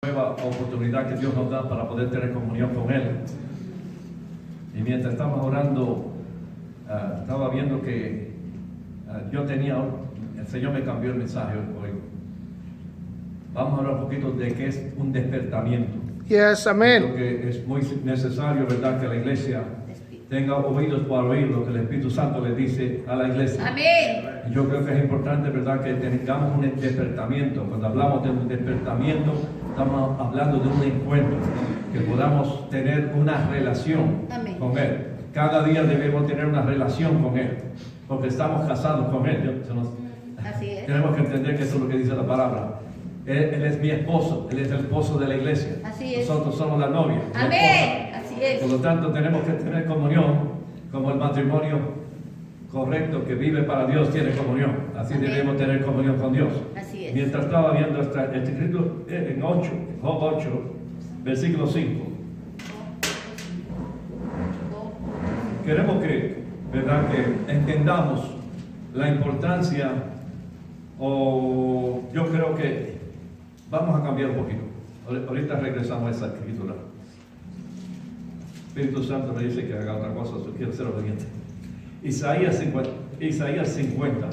nueva oportunidad que Dios nos da para poder tener comunión con Él. Y mientras estábamos orando, estaba viendo que el Señor me cambió el mensaje hoy. Vamos a hablar un poquito de qué es un despertamiento. Yes, amen. Creo que es muy necesario, ¿verdad?, que la iglesia tenga oídos para oír lo que el Espíritu Santo le dice a la iglesia. Amén. Yo creo que es importante, ¿verdad?, que tengamos un despertamiento. Cuando hablamos de un despertamiento, estamos hablando de un encuentro, que podamos tener una relación Amén. con Él. Cada día debemos tener una relación con Él, porque estamos casados con Él. Así es. Tenemos que entender que eso es lo que dice la palabra. Él es mi esposo, Él es el esposo de la iglesia. Así es. Nosotros somos la novia. la Amén. esposa. Así es. Por lo tanto, tenemos que tener comunión, como el matrimonio correcto que vive para Dios tiene comunión. Así Amén. debemos tener comunión con Dios. Así es. Mientras estaba viendo este escrito en Job 8, versículo 5. Queremos que, ¿verdad?, que entendamos la importancia, o yo creo que vamos a cambiar un poquito. Ahorita regresamos a esa escritura. Espíritu Santo me dice que haga otra cosa, yo quiero ser obediente. Isaías 50,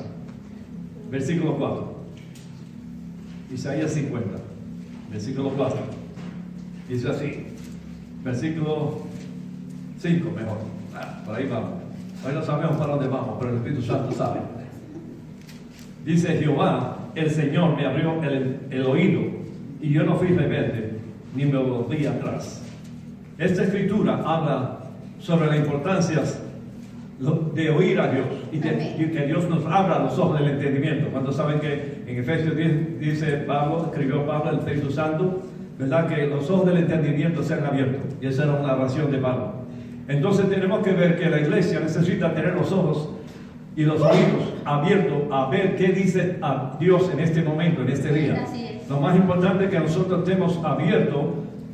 versículo 4. Isaías 50, versículo 4. Dice así, versículo 5 mejor. Por ahí vamos. Hoy no sabemos para dónde vamos, pero el Espíritu Santo sabe. Dice Jehová, el Señor me abrió el oído, y yo no fui rebelde, ni me volví atrás. Esta escritura habla sobre la importancia de oír a Dios y que Dios nos abra los ojos del entendimiento. Cuando saben que en Efesios 10 dice escribió Pablo, el Espíritu Santo, ¿verdad?, que los ojos del entendimiento sean abiertos. Y esa era una oración de Pablo. Entonces tenemos que ver que la iglesia necesita tener los ojos y los oídos abiertos a ver qué dice a Dios en este momento, en este día. Así es. Lo más importante es que nosotros estemos abiertos,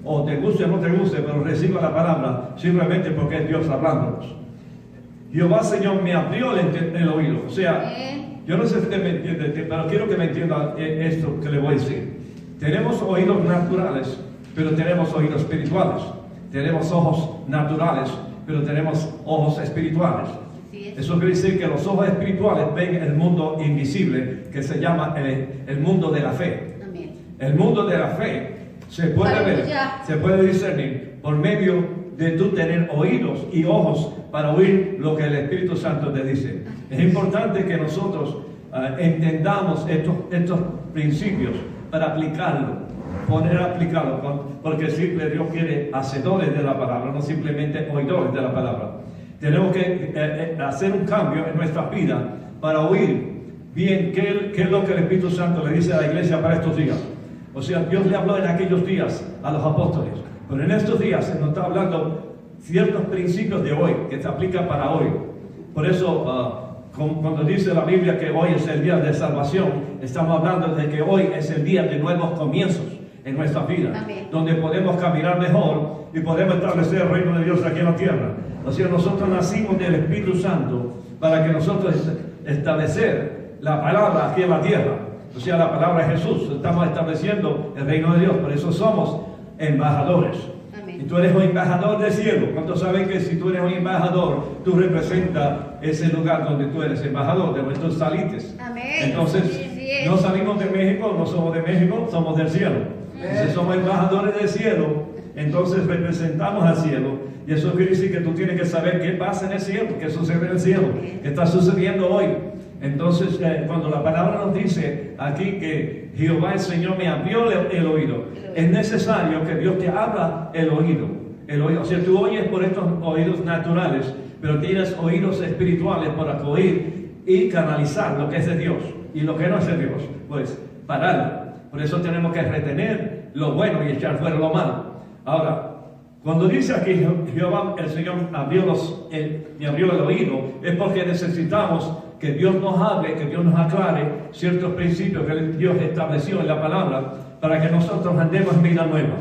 o te guste o no te guste, pero reciba la palabra simplemente porque es Dios hablándonos. Jehová, Señor, me abrió el oído. O sea, yo no sé si usted me entiende, pero quiero que me entienda esto que le voy a decir. Tenemos oídos naturales, pero tenemos oídos espirituales. Tenemos ojos naturales, pero tenemos ojos espirituales. Eso quiere decir que los ojos espirituales ven el mundo invisible, que se llama el mundo de la fe. Amén. El mundo de la fe se puede ver, se puede discernir por medio de tú tener oídos y ojos para oír lo que el Espíritu Santo te dice. Es importante que nosotros entendamos estos principios para aplicarlo. Porque siempre Dios quiere hacedores de la palabra, no simplemente oidores de la palabra. Tenemos que hacer un cambio en nuestra vida para oír bien qué es lo que el Espíritu Santo le dice a la iglesia para estos días. O sea, Dios le habló en aquellos días a los apóstoles, pero en estos días nos está hablando ciertos principios de hoy que se aplican para hoy. Por eso, cuando dice la Biblia que hoy es el día de salvación, estamos hablando de que hoy es el día de nuevos comienzos en nuestra vida, donde podemos caminar mejor y podemos establecer el reino de Dios aquí en la tierra. O sea, nosotros nacimos del Espíritu Santo para que nosotros establecer la palabra aquí en la tierra. O sea, la palabra de Jesús. Estamos estableciendo el reino de Dios, por eso somos embajadores. Amén. Y tú eres un embajador del cielo. ¿Cuántos saben que si tú eres un embajador, tú representas ese lugar donde tú eres embajador, de donde tú saliste? Amén. Entonces, Sí, no salimos de México, no somos de México, somos del cielo. Si somos embajadores del cielo, entonces representamos al cielo. Y eso quiere decir que tú tienes que saber qué pasa en el cielo, qué sucede en el cielo, qué está sucediendo hoy. Entonces, cuando la palabra nos dice aquí que Jehová el Señor me abrió el oído, es necesario que Dios te abra el oído. O sea, tú oyes por estos oídos naturales, pero tienes oídos espirituales para oír y canalizar lo que es de Dios y lo que no es de Dios. Pues, pararlo. Por eso tenemos que retener lo bueno y echar fuera lo malo. Ahora, cuando dice aquí Jehová el Señor me abrió el oído, es porque necesitamos que Dios nos hable, que Dios nos aclare ciertos principios que Dios estableció en la palabra para que nosotros andemos en vida nueva.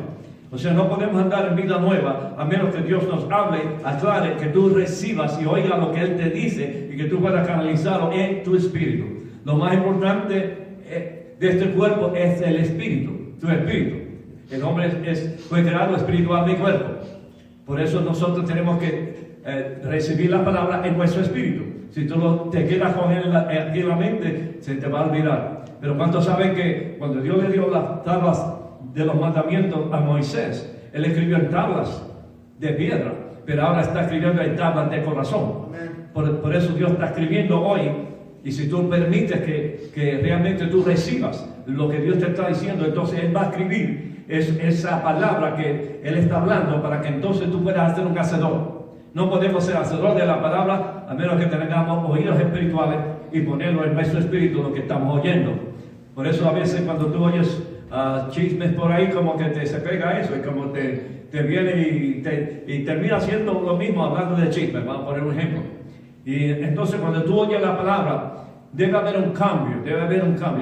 O sea, no podemos andar en vida nueva a menos que Dios nos hable, aclare, que tú recibas y oigas lo que Él te dice y que tú puedas canalizarlo en tu espíritu. Lo más importante de este cuerpo es el espíritu, tu espíritu. El hombre fue creado espiritual y cuerpo. Por eso nosotros tenemos que recibir la palabra en nuestro espíritu. Si tú te quedas con él aquí en la mente, se te va a olvidar. Pero ¿cuántos saben que cuando Dios le dio las tablas de los mandamientos a Moisés, él escribió en tablas de piedra, pero ahora está escribiendo en tablas de corazón? Por eso Dios está escribiendo hoy. Y si tú permites que realmente tú recibas lo que Dios te está diciendo, entonces Él va a escribir esa palabra que Él está hablando, para que entonces tú puedas ser un hacedor. No podemos ser hacedor de la palabra a menos que tengamos oídos espirituales y ponerlo en nuestro espíritu lo que estamos oyendo. Por eso a veces cuando tú oyes chismes por ahí, como que se pega eso y como te viene y termina haciendo lo mismo hablando de chismes. Vamos a poner un ejemplo. Y entonces cuando tú oyes la palabra, debe haber un cambio,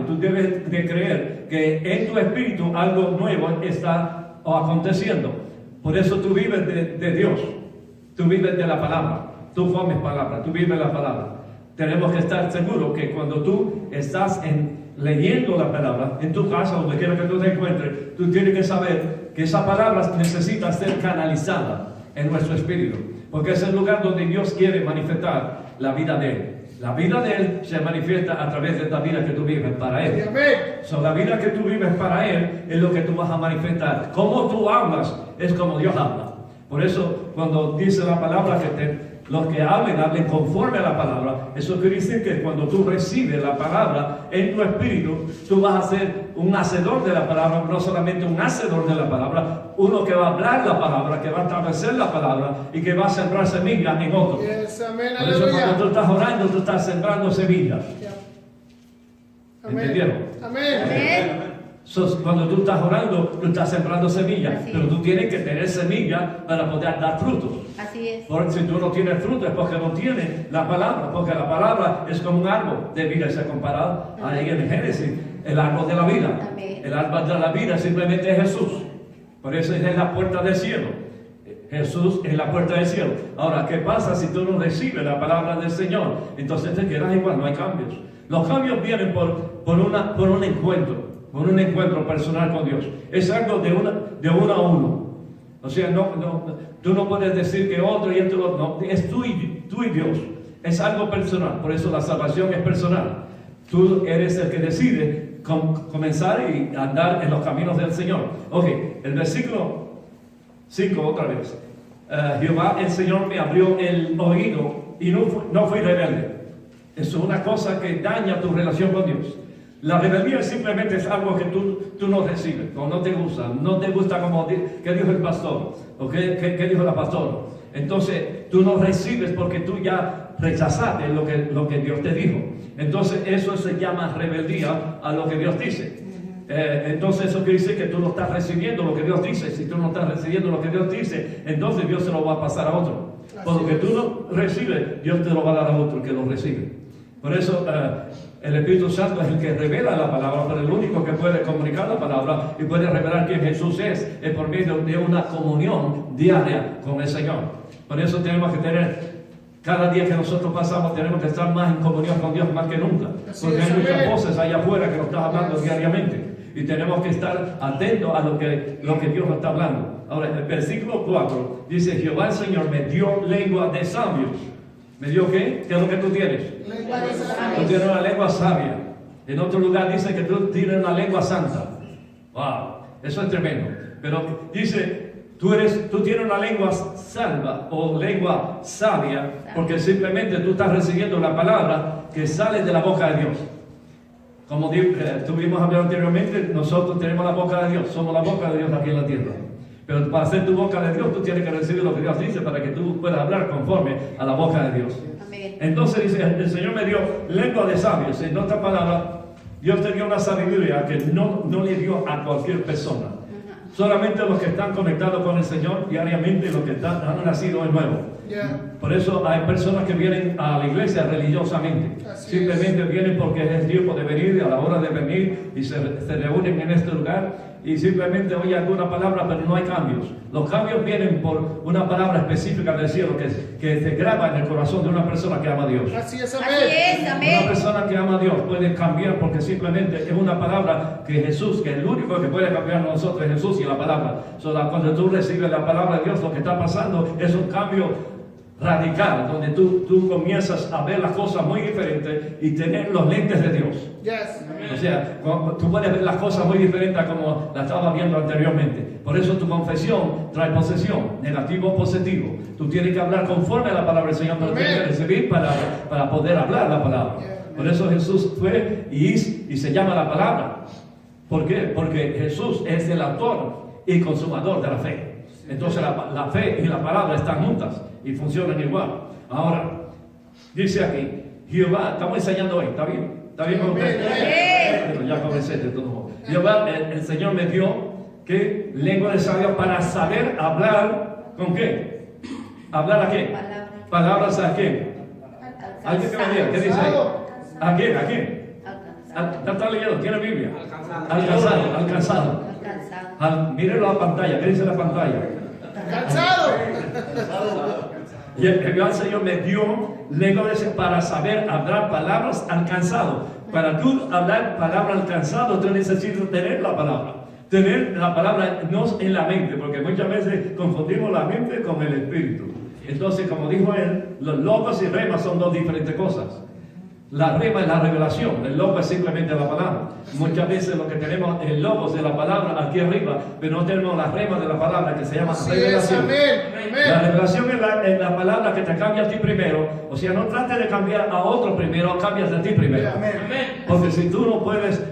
Tú debes de creer que en tu espíritu algo nuevo está aconteciendo. Por eso tú vives de Dios, tú vives de la palabra, tú comes palabra, tú vives la palabra. Tenemos que estar seguros que cuando tú estás leyendo la palabra en tu casa, donde quiera que tú te encuentres, tú tienes que saber que esa palabra necesita ser canalizada en nuestro espíritu, porque es el lugar donde Dios quiere manifestar la vida de Él. La vida de Él se manifiesta a través de esta vida que tú vives para Él. La vida que tú vives para Él es lo que tú vas a manifestar. Como tú hablas es como Dios habla. Por eso cuando dice la palabra que los que hablen conforme a la palabra, eso quiere decir que cuando tú recibes la palabra en tu espíritu, tú vas a ser un hacedor de la palabra, no solamente un hacedor de la palabra, uno que va a hablar la palabra, que va a establecer la palabra y que va a sembrar semillas en otros. Por eso cuando tú estás orando, tú estás sembrando semillas. ¿Entendieron? Amén. Cuando tú estás orando, tú estás sembrando semillas, pero tú tienes que tener semillas para poder dar frutos. Así es. Porque si tú no tienes frutos es porque no tienes la palabra, porque la palabra es como un árbol de vida, se ha comparado ahí en Génesis, el árbol de la vida. Amén. El árbol de la vida simplemente es Jesús. Por eso es la puerta del cielo. Jesús es la puerta del cielo. Ahora, ¿qué pasa si tú no recibes la palabra del Señor? Entonces te quedas igual, no hay cambios. Los cambios vienen por un encuentro personal con Dios. Es algo de uno a uno. O sea, tú no puedes decir que otro y otro no. Es tú y Dios. Es algo personal. Por eso la salvación es personal. Tú eres el que decide comenzar y andar en los caminos del Señor. Ok, el versículo 5 otra vez. Jehová el Señor me abrió el oído y no fui rebelde. Eso es una cosa que daña tu relación con Dios. La rebeldía simplemente es algo que tú no recibes, o no te gusta como ¿qué dijo el pastor? ¿O qué dijo la pastora? Entonces tú no recibes porque tú ya rechazaste lo que Dios te dijo. Entonces eso se llama rebeldía a lo que Dios dice. Entonces eso quiere decir que tú no estás recibiendo lo que Dios dice. Si tú no estás recibiendo lo que Dios dice, entonces Dios se lo va a pasar a otro. Por lo que tú no recibes, Dios te lo va a dar a otro que lo recibe. Por eso el Espíritu Santo es el que revela la palabra, pero el único que puede comunicar la palabra y puede revelar quién Jesús es por medio de una comunión diaria con el Señor. Por eso tenemos que tener, cada día que nosotros pasamos, tenemos que estar más en comunión con Dios más que nunca. Porque hay muchas voces allá afuera que nos están hablando diariamente. Y tenemos que estar atentos a lo que Dios nos está hablando. Ahora, el versículo 4 dice: Jehová el Señor me dio lengua de sabios. ¿Me dio qué? ¿Qué es lo que tú tienes? Lengua de sabios. Tú tienes una lengua sabia. En otro lugar dice que tú tienes una lengua santa. ¡Wow! Eso es tremendo. Pero dice, tú tienes una lengua salva o lengua sabia, porque simplemente tú estás recibiendo la palabra que sale de la boca de Dios. Como estuvimos hablando anteriormente, nosotros tenemos la boca de Dios, somos la boca de Dios aquí en la tierra. Pero para ser tu boca de Dios, tú tienes que recibir lo que Dios dice para que tú puedas hablar conforme a la boca de Dios. Amén. Entonces dice, el Señor me dio lengua de sabios. En otra palabra, Dios te dio una sabiduría que no le dio a cualquier persona. Solamente los que están conectados con el Señor diariamente, los que han nacido de nuevo. Por eso hay personas que vienen a la iglesia religiosamente. Simplemente vienen porque es el tiempo de venir, a la hora de venir, y se reúnen en este lugar. y simplemente oye alguna palabra, pero no hay cambios. Los cambios vienen por una palabra específica del cielo que se graba en el corazón de una persona que ama a Dios. Así es, Así amén. es, Una amén. persona que ama a Dios puede cambiar porque simplemente es una palabra que Jesús, que el único que puede cambiar a nosotros es Jesús y la palabra. Cuando tú recibes la palabra de Dios, lo que está pasando es un cambio radical, donde tú comienzas a ver las cosas muy diferentes y tener los lentes de Dios. Yes. O sea, tú puedes ver las cosas muy diferentes a como las estaba viendo anteriormente. Por eso tu confesión trae posesión, negativo o positivo. Tú tienes que hablar conforme a la palabra del Señor, pero tienes que recibir para poder hablar la palabra. Por eso Jesús fue y se llama la palabra. ¿Por qué? Porque Jesús es el autor y consumador de la fe. Entonces la fe y la palabra están juntas y funcionan igual. Ahora, dice aquí, Jehová, estamos enseñando hoy, ¿está bien? ¿Está bien con ustedes? Bueno, ya comencé de todo modo. Jehová, el Señor me dio que lengua de sabio para saber hablar, ¿con qué? ¿Hablar a qué? Palabras a qué. ¿Alguien que me diga? ¿Qué dice ahí? ¿A quién? ¿A quién? ¿Está leyendo? ¿Tiene Biblia? Alcanzado. Mírenlo a la pantalla. ¿Qué dice la pantalla? Cansado. Y el Señor me dio lengua para saber hablar palabras alcanzado. Para tú hablar palabra alcanzado, tú necesitas tener la palabra. Tener la palabra no en la mente, porque muchas veces confundimos la mente con el espíritu. Entonces, como dijo él, los logos y remas son dos diferentes cosas. La rema es la revelación, el logo es simplemente la palabra. Muchas veces lo que tenemos es el logo de la palabra aquí arriba, pero no tenemos la rema de la palabra que se llama revelación. La revelación es la palabra que te cambia a ti primero. O sea, no trates de cambiar a otro primero, cambias a ti primero. Porque si tú no puedes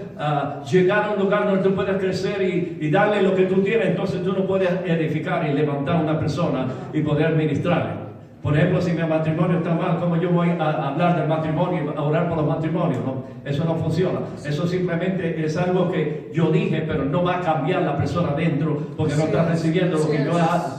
llegar a un lugar donde tú puedes crecer y darle lo que tú tienes, entonces tú no puedes edificar y levantar a una persona y poder ministrarle. Por ejemplo, si mi matrimonio está mal, ¿cómo yo voy a hablar del matrimonio, a orar por los matrimonios? No, eso no funciona. Eso simplemente es algo que yo dije, pero no va a cambiar la persona dentro, porque no está recibiendo lo que yo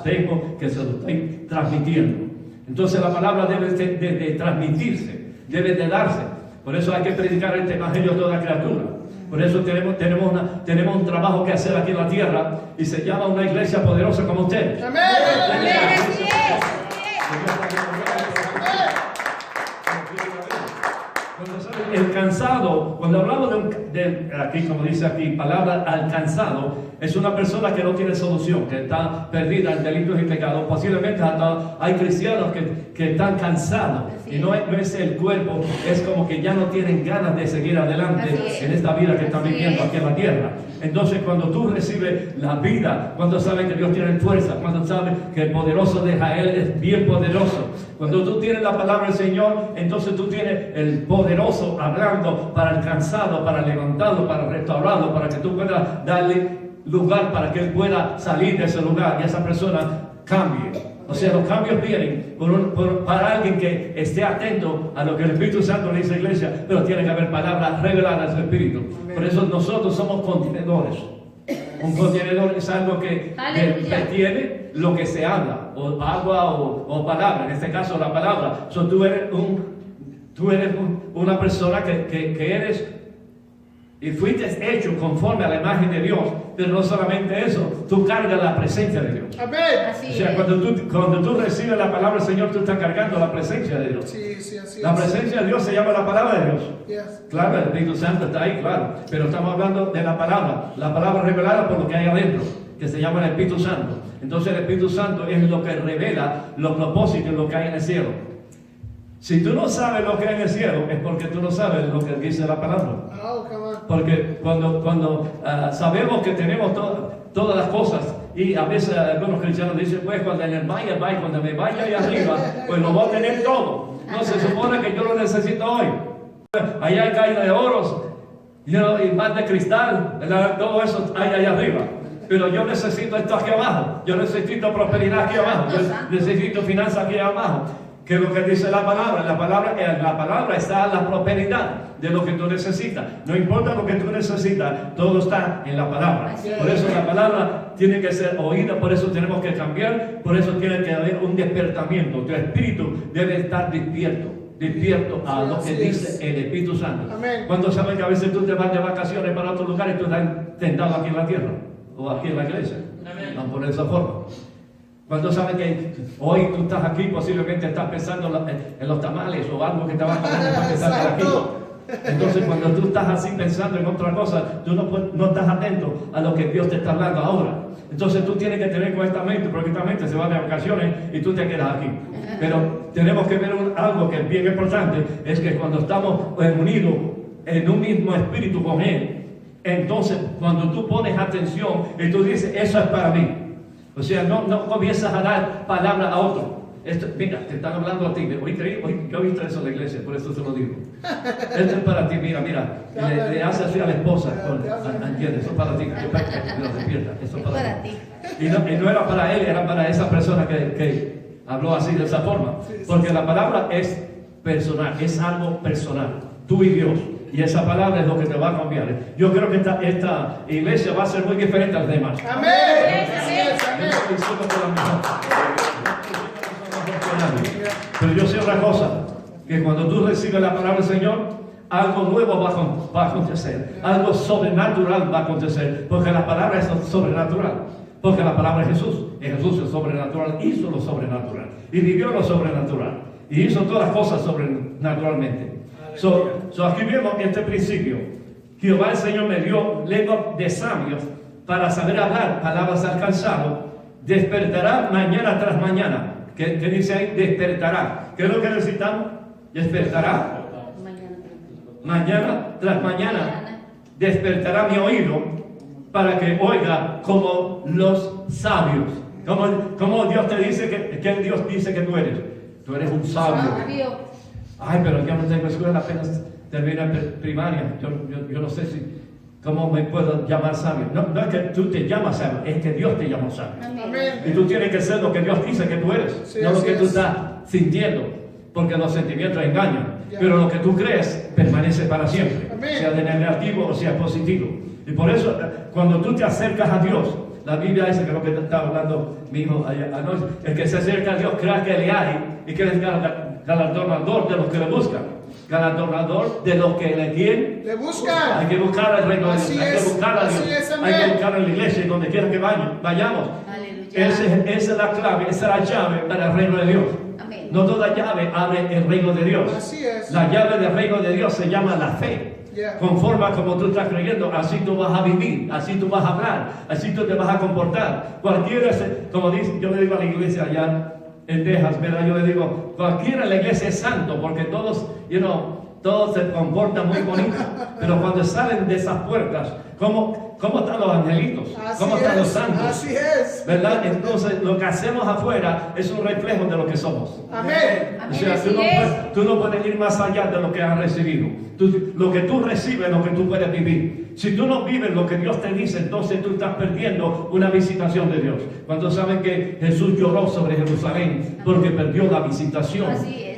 tengo que se lo estoy transmitiendo. Entonces la palabra debe de transmitirse, debe de darse. Por eso hay que predicar este evangelio a toda criatura. Por eso tenemos un trabajo que hacer aquí en la tierra y se llama una iglesia poderosa como ustedes. Amén. El cansado, cuando hablamos aquí, como dice aquí, palabra alcanzado, es una persona que no tiene solución, que está perdida en delitos y pecados. Posiblemente hasta hay cristianos que están cansados y no es el cuerpo, es como que ya no tienen ganas de seguir adelante en esta vida que están viviendo aquí en la tierra. Entonces, cuando tú recibes la vida, cuando sabes que Dios tiene fuerza, cuando sabes que el poderoso de Israel es bien poderoso, cuando tú tienes la palabra del Señor, entonces tú tienes el poderoso hablando para el cansado, para levantarlo, para restaurarlo, para que tú puedas darle lugar para que él pueda salir de ese lugar y esa persona cambie. O sea, los cambios vienen para alguien que esté atento a lo que el Espíritu Santo le dice a la iglesia, pero tiene que haber palabras reveladas del Espíritu. Por eso nosotros somos contenedores. Un contenedor es algo que retiene lo que se habla, o agua o palabra, en este caso la palabra. So, tú eres una persona que eres y fuiste hecho conforme a la imagen de Dios, pero no solamente eso, tú cargas la presencia de Dios. Amén. O sea, cuando tú recibes la palabra del Señor, tú estás cargando la presencia de Dios. Sí, así la presencia de Dios se llama la palabra de Dios. Yes. Claro, el Espíritu Santo está ahí, claro, pero estamos hablando de la palabra revelada por lo que hay adentro, que se llama el Espíritu Santo. Entonces el Espíritu Santo es lo que revela los propósitos de lo que hay en el cielo. Si tú no sabes lo que hay en el cielo, es porque tú no sabes lo que dice la palabra. Oh, come on. Porque cuando sabemos que tenemos todas las cosas, y a veces algunos cristianos dicen, pues cuando en el valle, cuando me vaya allá arriba, pues lo voy a tener todo. No se supone que yo lo necesito hoy. Allá hay caída de oros, y más de cristal, todo eso hay allá arriba. Pero yo necesito esto aquí abajo, yo necesito prosperidad aquí abajo, yo necesito finanzas aquí abajo. Que es lo que dice la palabra. En la palabra está la prosperidad de lo que tú necesitas. No importa lo que tú necesitas, todo está en la palabra. Por eso la palabra tiene que ser oída, por eso tenemos que cambiar, por eso tiene que haber un despertamiento. Tu espíritu debe estar despierto a lo que dice el Espíritu Santo. Amén. ¿Cuántos saben que a veces tú te vas de vacaciones para otro lugar y tú estás tentado aquí en la tierra? o aquí en la iglesia. Vamos a poner de esa forma. Cuando saben que hoy tú estás aquí, posiblemente estás pensando en los tamales o algo que te vas a comer para estar aquí. Entonces, cuando tú estás así pensando en otra cosa, tú no estás atento a lo que Dios te está hablando ahora. Entonces, tú tienes que tener con esta mente, porque esta mente se va de vacaciones y tú te quedas aquí. Pero tenemos que ver algo que es bien importante, es que cuando estamos unidos en un mismo espíritu con Él, entonces, cuando tú pones atención y tú dices, eso es para mí. O sea, no comienzas a dar palabra a otro. Mira, te están hablando a ti. Hoy yo he visto eso en la iglesia, por eso te lo digo. Esto es para ti, mira. Le hace así a la esposa. ¿Entiendes? Eso es para ti. Lo despierta. Eso es para ti. Y no era para él, era para esa persona que habló así de esa forma. Porque la palabra es personal, es algo personal. Tú y Dios. Y esa palabra es lo que te va a cambiar. Yo creo que esta iglesia va a ser muy diferente a las demás. Amén. Pero yo sé una cosa, que cuando tú recibes la palabra del Señor, algo nuevo va a acontecer, algo sobrenatural va a acontecer, porque la palabra es sobrenatural, porque la palabra es Jesús, y Jesús es sobrenatural, hizo lo sobrenatural, y vivió lo sobrenatural, y hizo todas las cosas sobrenaturalmente. Aquí vemos este principio. Jehová el Señor me dio lengua de sabios para saber hablar palabras alcanzado. Despertará mañana tras mañana. ¿Qué dice ahí? Despertará. ¿Qué es lo que necesitamos? Despertará. Mañana tras mañana. Despertará mi oído para que oiga como los sabios. Como Dios te dice que Dios dice que tú eres. Tú eres un sabio. Ay, pero yo no tengo escuela, apenas termina primaria. Yo no sé cómo me puedo llamar sabio. No es que tú te llamas sabio, es que Dios te llama sabio. Amén. Y tú tienes que ser lo que Dios dice que tú eres, sí, no lo que tú es. estás sintiendo, porque los sentimientos engañan. Pero lo que tú crees permanece para siempre, Amén. sea de negativo o sea positivo. Y por eso, cuando tú te acercas a Dios, la Biblia dice que lo que estaba hablando mi hijo anoche, el que se acerca a Dios crea que le hay y que es galardonador de los que le buscan, galardonador de los que le buscan. Hay que buscar el reino de Dios, hay que buscar a Dios, hay que buscar en la iglesia y donde quiera que vayamos. Esa es la clave, esa es la llave para el reino de Dios. Amén. No toda llave abre el reino de Dios. Así es. La llave del reino de Dios se llama la fe. Yeah. Conforme a como tú estás creyendo, así tú vas a vivir, así tú vas a hablar, así tú te vas a comportar. Cualquiera, como dice, yo le digo a la iglesia allá en Texas, ¿verdad? Yo le digo, cualquiera en la iglesia es santo, porque todos, todos se comportan muy bonito, pero cuando salen de esas puertas, ¿cómo están los angelitos? ¿Cómo están los santos? Así es. ¿Verdad? Entonces, lo que hacemos afuera es un reflejo de lo que somos. Amén. O sea, tú no puedes ir más allá de lo que has recibido. Lo que tú recibes es lo que tú puedes vivir. Si tú no vives lo que Dios te dice, entonces tú estás perdiendo una visitación de Dios. Cuando saben que Jesús lloró sobre Jerusalén porque perdió la visitación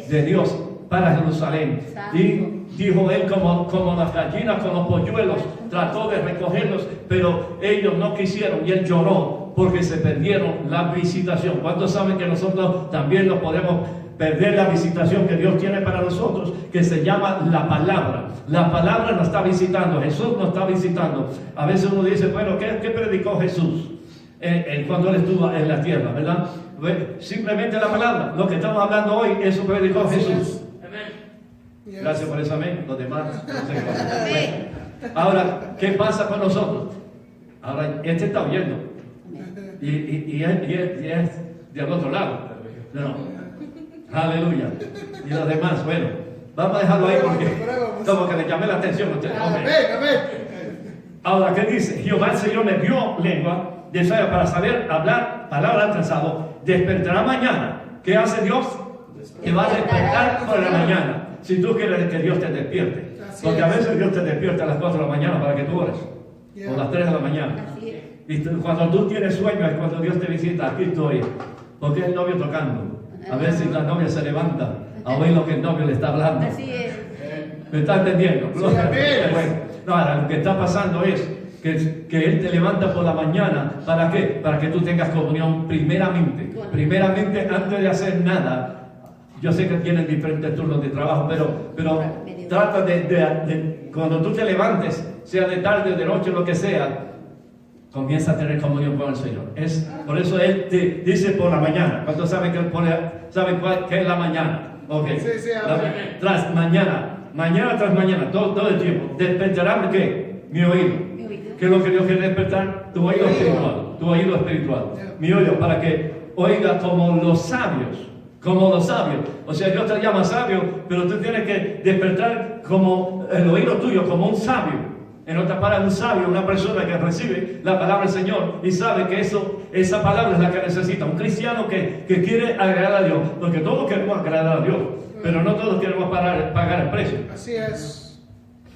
de Dios para Jerusalén. Y dijo él, como las gallinas con los polluelos, trató de recogerlos, pero ellos no quisieron y él lloró porque se perdieron la visitación. ¿Cuántos saben que nosotros también nos podemos perder la visitación que Dios tiene para nosotros, que se llama la palabra? La palabra nos está visitando, Jesús nos está visitando. A veces uno dice, bueno, ¿qué predicó Jesús cuando él estuvo en la tierra, verdad? Simplemente la palabra. Lo que estamos hablando hoy, eso predicó Jesús. Gracias por eso, amén. Los demás, no sé cómo. Ahora, ¿qué pasa con nosotros? Ahora, este está oyendo. Y es del otro lado. No. Aleluya. Y los demás, bueno, vamos a dejarlo ahí porque como que le llamé la atención a ustedes. Amén. Ahora, ¿qué dice? Jehová el Señor me dio lengua de sabio para saber hablar palabras alcanzado. Despertará mañana. ¿Qué hace Dios? Que va a despertar por la mañana. Si tú quieres que Dios te despierte. Porque a veces Dios te despierta a las 4 de la mañana para que tú ores. O a las 3 de la mañana. Y cuando tú tienes sueño es cuando Dios te visita. Aquí estoy. Porque es el novio tocando. A veces la novia se levanta a oír lo que el novio le está hablando. Así es. ¿Me está entendiendo? Sí, amén. Bueno, no, ahora lo que está pasando es que Él te levanta por la mañana. ¿Para qué? Para que tú tengas comunión primeramente. Primeramente, antes de hacer nada. Yo sé que tienen diferentes turnos de trabajo, pero trata de cuando tú te levantes, sea de tarde, de noche, lo que sea, comienza a tener comunión con el Señor. Por eso Él te dice por la mañana. ¿Cuántos saben que Él saben qué es la mañana? Okay. Sí, Tras mañana tras mañana, todo el tiempo. ¿Despertará ¿qué? Mi oído. ¿Qué es lo que Dios quiere despertar? Tu oído espiritual. Tu oído espiritual. Mi oído, para que oiga como los sabios. Como los sabios. O sea, Dios te llama sabio, pero tú tienes que despertar como el oído tuyo, como un sabio. En otras palabras, un sabio, una persona que recibe la palabra del Señor y sabe que esa palabra es la que necesita. Un cristiano que quiere agradar a Dios, porque todos queremos agradar a Dios, pero no todos queremos pagar el precio. Así es.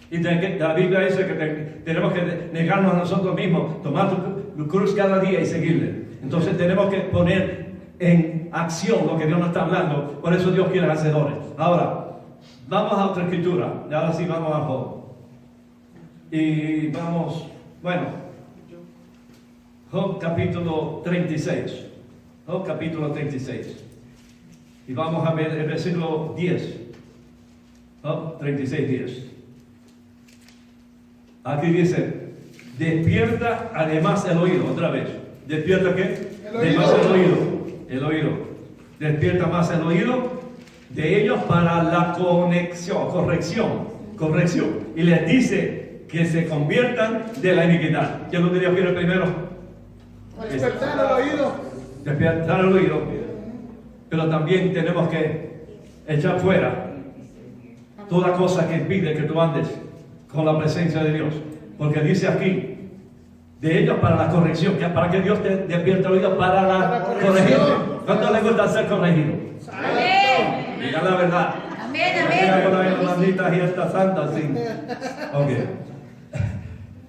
Y la Biblia dice que tenemos que negarnos a nosotros mismos, tomar tu cruz cada día y seguirle. Entonces tenemos que poner en acción lo que Dios nos está hablando. Por eso Dios quiere hacedores. Ahora, vamos a otra escritura. Y ahora sí vamos a Job. Y vamos, Job capítulo 36. Job capítulo 36. Y vamos a ver el versículo 10. Job 36, 10. Aquí dice, despierta además el oído, otra vez. ¿Despierta qué? Además el oído. El oído. Despierta más el oído de ellos para la corrección. Y les dice que se conviertan de la iniquidad. ¿Qué es lo que Dios quiere primero? Despertar el oído. Despertar el oído. Pero también tenemos que echar fuera toda cosa que impide que tú andes con la presencia de Dios. Porque dice aquí, de ellos para la corrección. ¿Para que Dios te despierte el oído? Para la corrección. ¿Cuánto le gusta ser corregido? Amén. Diga la verdad. Amén. Con la maldita y esta santa, sí. Ok.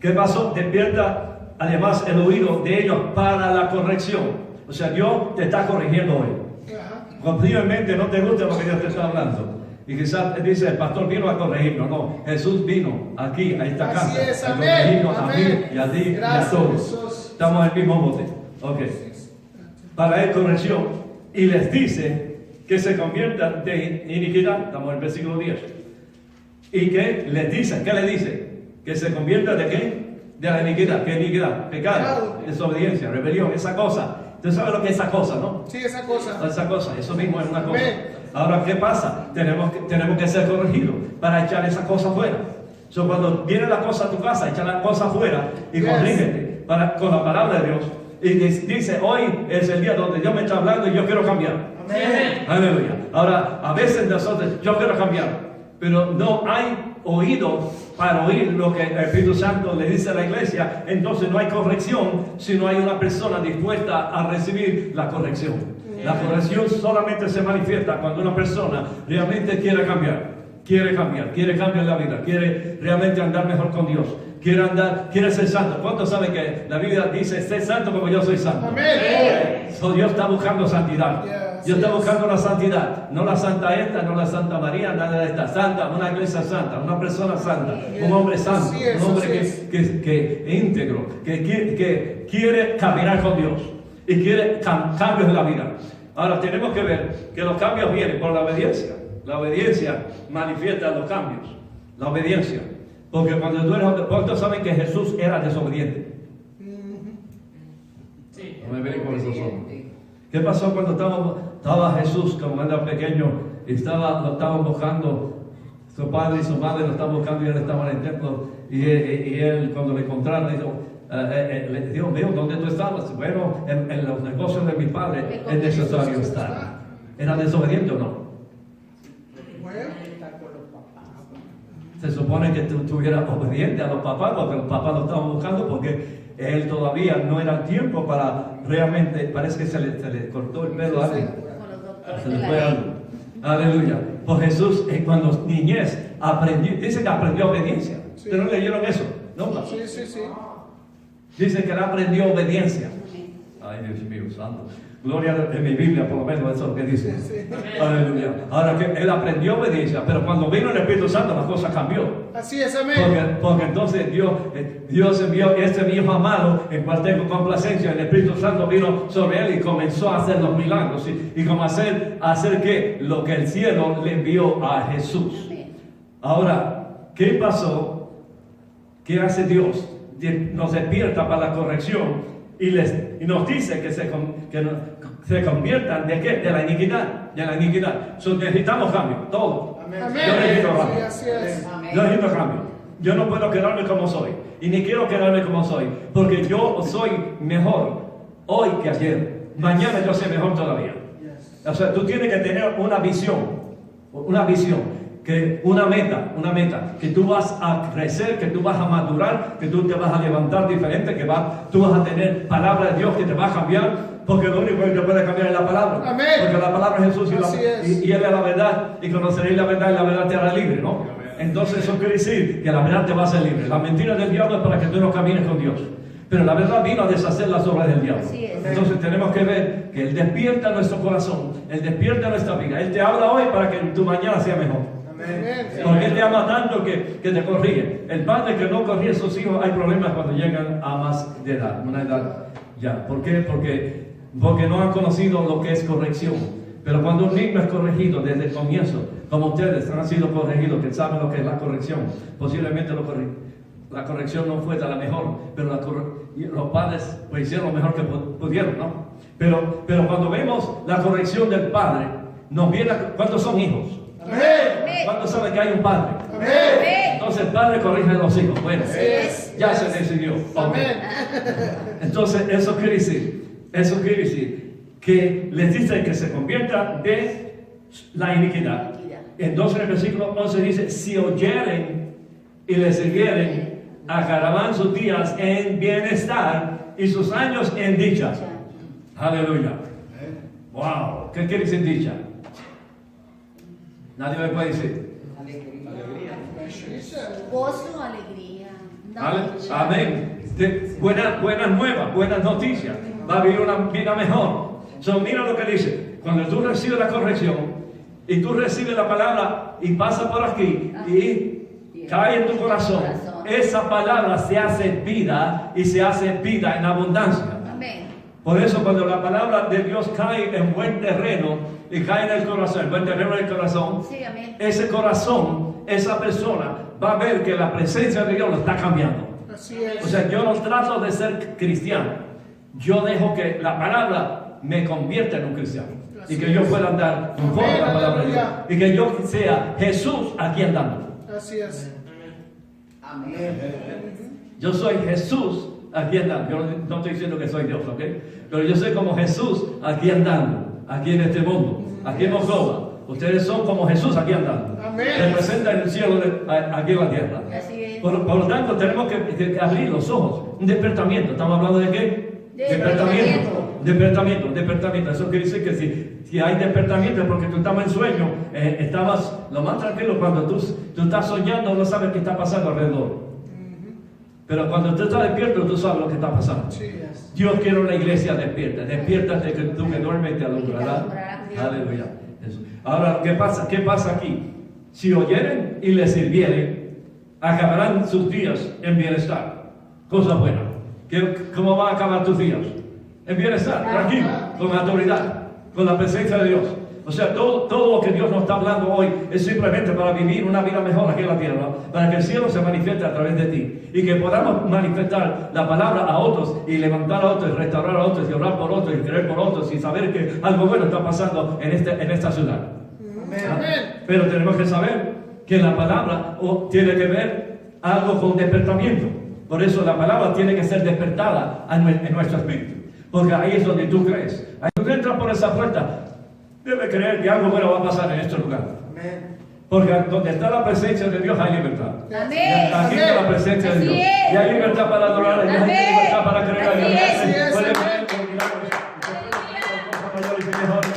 ¿Qué pasó? Despierta además el oído de ellos para la corrección. O sea, Dios te está corrigiendo hoy. Posiblemente no te gusta lo que Dios te está hablando. Y quizás dice, el pastor vino a corregirnos. No, Jesús vino aquí, a esta casa, a corregirnos a mí y a ti y a todos. Estamos en el mismo bote. Ok. Para él corrección. Y les dice que se conviertan de iniquidad. Estamos en el versículo 10. ¿Y qué les dice? ¿Qué le dice? Que se convierta de qué? De la iniquidad. ¿Qué iniquidad? Pecado, desobediencia, rebelión, esa cosa. ¿Usted sabe lo que es esa cosa, no? Sí, esa cosa. Esa cosa, eso mismo es una cosa. Ahora, ¿qué pasa? Tenemos que ser corregidos para echar esa cosa fuera. Cuando viene la cosa a tu casa, echa la cosa fuera y corrígete con la palabra de Dios. Y dice, hoy es el día donde Dios me está hablando y yo quiero cambiar. Amén. Aleluya. Ahora, a veces nosotros, yo quiero cambiar, pero no hay oído para oír lo que el Espíritu Santo le dice a la iglesia. Entonces no hay corrección si no hay una persona dispuesta a recibir la corrección. La corrección solamente se manifiesta cuando una persona realmente quiere cambiar la vida, quiere realmente andar mejor con Dios, quiere ser santo. ¿Cuántos saben que la Biblia dice, sé santo como yo soy santo? Amén. Dios está buscando santidad. Dios está buscando la santidad, no la santa esta, no la Santa María, nada de esta. Santa, una iglesia santa, una persona santa, un hombre santo, un hombre que íntegro, que quiere caminar con Dios y quiere cambios en la vida. Ahora tenemos que ver que los cambios vienen por la obediencia. La obediencia manifiesta los cambios. La obediencia. Porque cuando tú eres, ¿cuántos saben que Jesús era desobediente? Sí. No me ven con esos ojos. ¿Qué pasó cuando estaba Jesús, cuando era pequeño, y lo estaban buscando, su padre y su madre lo estaban buscando y él estaba en el templo, y él cuando le encontraron, le dijo, veo, ¿dónde tú estabas? Bueno, en los negocios de mi padre es necesario estar. ¿Era desobediente o no? Se supone que tú estuvieras obediente a los papás, porque los papás lo estaban buscando, porque él todavía no era tiempo para realmente, parece que se le cortó el pelo a alguien. Se le fue algo. Aleluya. Pues Jesús, cuando niñez, aprendió, dice que aprendió obediencia. ¿Ustedes no leyeron eso? ¿No? Sí. Dice que él aprendió obediencia. Ay, Dios mío, santo. Gloria en mi Biblia, por lo menos, eso es lo que dice. Sí. Aleluya. Ahora que él aprendió obediencia, pero cuando vino el Espíritu Santo, la cosa cambió. Así es, amén. Porque entonces Dios envió mi hijo amado, en cual tengo complacencia. El Espíritu Santo vino sobre él y comenzó a hacer los milagros. Y como hacer ¿qué? Lo que el cielo le envió a Jesús. Ahora, ¿qué pasó? ¿Qué hace Dios? nos despierta para la corrección y nos dice que se conviertan ¿de qué? De la iniquidad. So, necesitamos cambio, todo. Amén. Yo necesito cambio. Sí, así es. Yo necesito cambio. Yo no puedo quedarme como soy. Y ni quiero quedarme como soy. Porque yo soy mejor hoy que ayer. Mañana yo soy mejor todavía. O sea, tú tienes que tener una visión. Una meta, que tú vas a crecer, que tú vas a madurar, que tú te vas a levantar diferente, tú vas a tener palabra de Dios que te va a cambiar, porque lo único que te puede cambiar es la palabra. Amén. Porque la palabra es Jesús y Él es la verdad, y conoceréis la verdad y la verdad te hará libre, ¿no? Entonces eso quiere decir que la verdad te va a hacer libre. La mentira del diablo es para que tú no camines con Dios. Pero la verdad vino a deshacer las obras del diablo. Entonces tenemos que ver que Él despierta nuestro corazón, Él despierta nuestra vida. Él te habla hoy para que tu mañana sea mejor. Porque Él te ama tanto que te corrige. El padre que no corrige a sus hijos, hay problemas cuando llegan a más de edad, una edad ya. ¿Por qué? Porque no han conocido lo que es corrección. Pero cuando un niño es corregido desde el comienzo, como ustedes han sido corregidos, que saben lo que es la corrección, posiblemente la corrección no fue de la mejor, pero los padres pues, hicieron lo mejor que pudieron, ¿no? Pero cuando vemos la corrección del padre, nos viene, ¿cuántos son hijos? Amén. ¿Cuántos saben que hay un padre? Amén. Entonces el padre corrige a los hijos. Bueno, es. ya se decidió. Amén. Entonces eso quiere decir que les dice que se convierta de la iniquidad. Entonces en el versículo 11 dice, si oyeren y le sirvieren, acabarán sus días en bienestar y sus años en dicha. Aleluya. Wow, ¿qué quiere decir dicha? Nadie me puede decir. Gozo, alegría. Amén. Buenas nuevas, buenas noticias. Va a vivir una vida mejor. So, mira lo que dice. Cuando tú recibes la corrección y tú recibes la palabra y pasa por aquí y cae en tu corazón, esa palabra se hace vida y se hace vida en abundancia. Amén. Por eso cuando la palabra de Dios cae en buen terreno y cae en el corazón, el buen terreno del corazón, Sí, amén. ese corazón, esa persona va a ver que la presencia de Dios lo está cambiando. Así es. O sea, yo no trato de ser cristiano. Yo dejo que la palabra me convierta en un cristiano. Y que yo pueda andar conforme a la palabra de Dios. Y que yo sea Jesús aquí andando. Así es. Yo soy Jesús aquí andando. Yo no estoy diciendo que soy Dios, ¿ok? Pero yo soy como Jesús aquí andando. Aquí en este mundo. Aquí en Monclova. Ustedes son como Jesús aquí andando. Amén. Representan el cielo aquí en la tierra. Así es. Por lo tanto, tenemos que abrir los ojos. Un despertamiento. ¿Estamos hablando de qué? Despertamiento. Eso quiere decir que si hay despertamiento es porque tú estabas en sueño, estabas lo más tranquilo. Cuando tú estás soñando, no sabes qué está pasando alrededor. Pero cuando tú estás despierto, tú sabes lo que está pasando. Sí. Dios quiere una iglesia despierta. Despiértate que tú que duermes te alumbrarás. Aleluya. Eso. Ahora, ¿qué pasa aquí? Si oyeren y les sirvieren, acabarán sus días en bienestar. Cosa buena. ¿Cómo van a acabar tus días? En bienestar, tranquilo, con autoridad, con la presencia de Dios. O sea, todo lo que Dios nos está hablando hoy es simplemente para vivir una vida mejor aquí en la tierra, para que el cielo se manifieste a través de ti y que podamos manifestar la palabra a otros y levantar a otros, y restaurar a otros, y orar por otros, y creer por otros, y saber que algo bueno está pasando en esta ciudad. Amén. Pero tenemos que saber que la palabra tiene que ver algo con despertamiento. Por eso la palabra tiene que ser despertada en nuestro espíritu. Porque ahí es donde tú crees. Ahí tú entras por esa puerta, debes creer que algo bueno va a pasar en este lugar. Amén. Porque donde está la presencia de Dios hay libertad. Amén. Aquí está la presencia de Así Dios. es. Y hay libertad para adorar, y hay Amén. libertad para creer. Así Hay es. libertad. Puede Amén. ver con milagros, cosas mayores y mejores.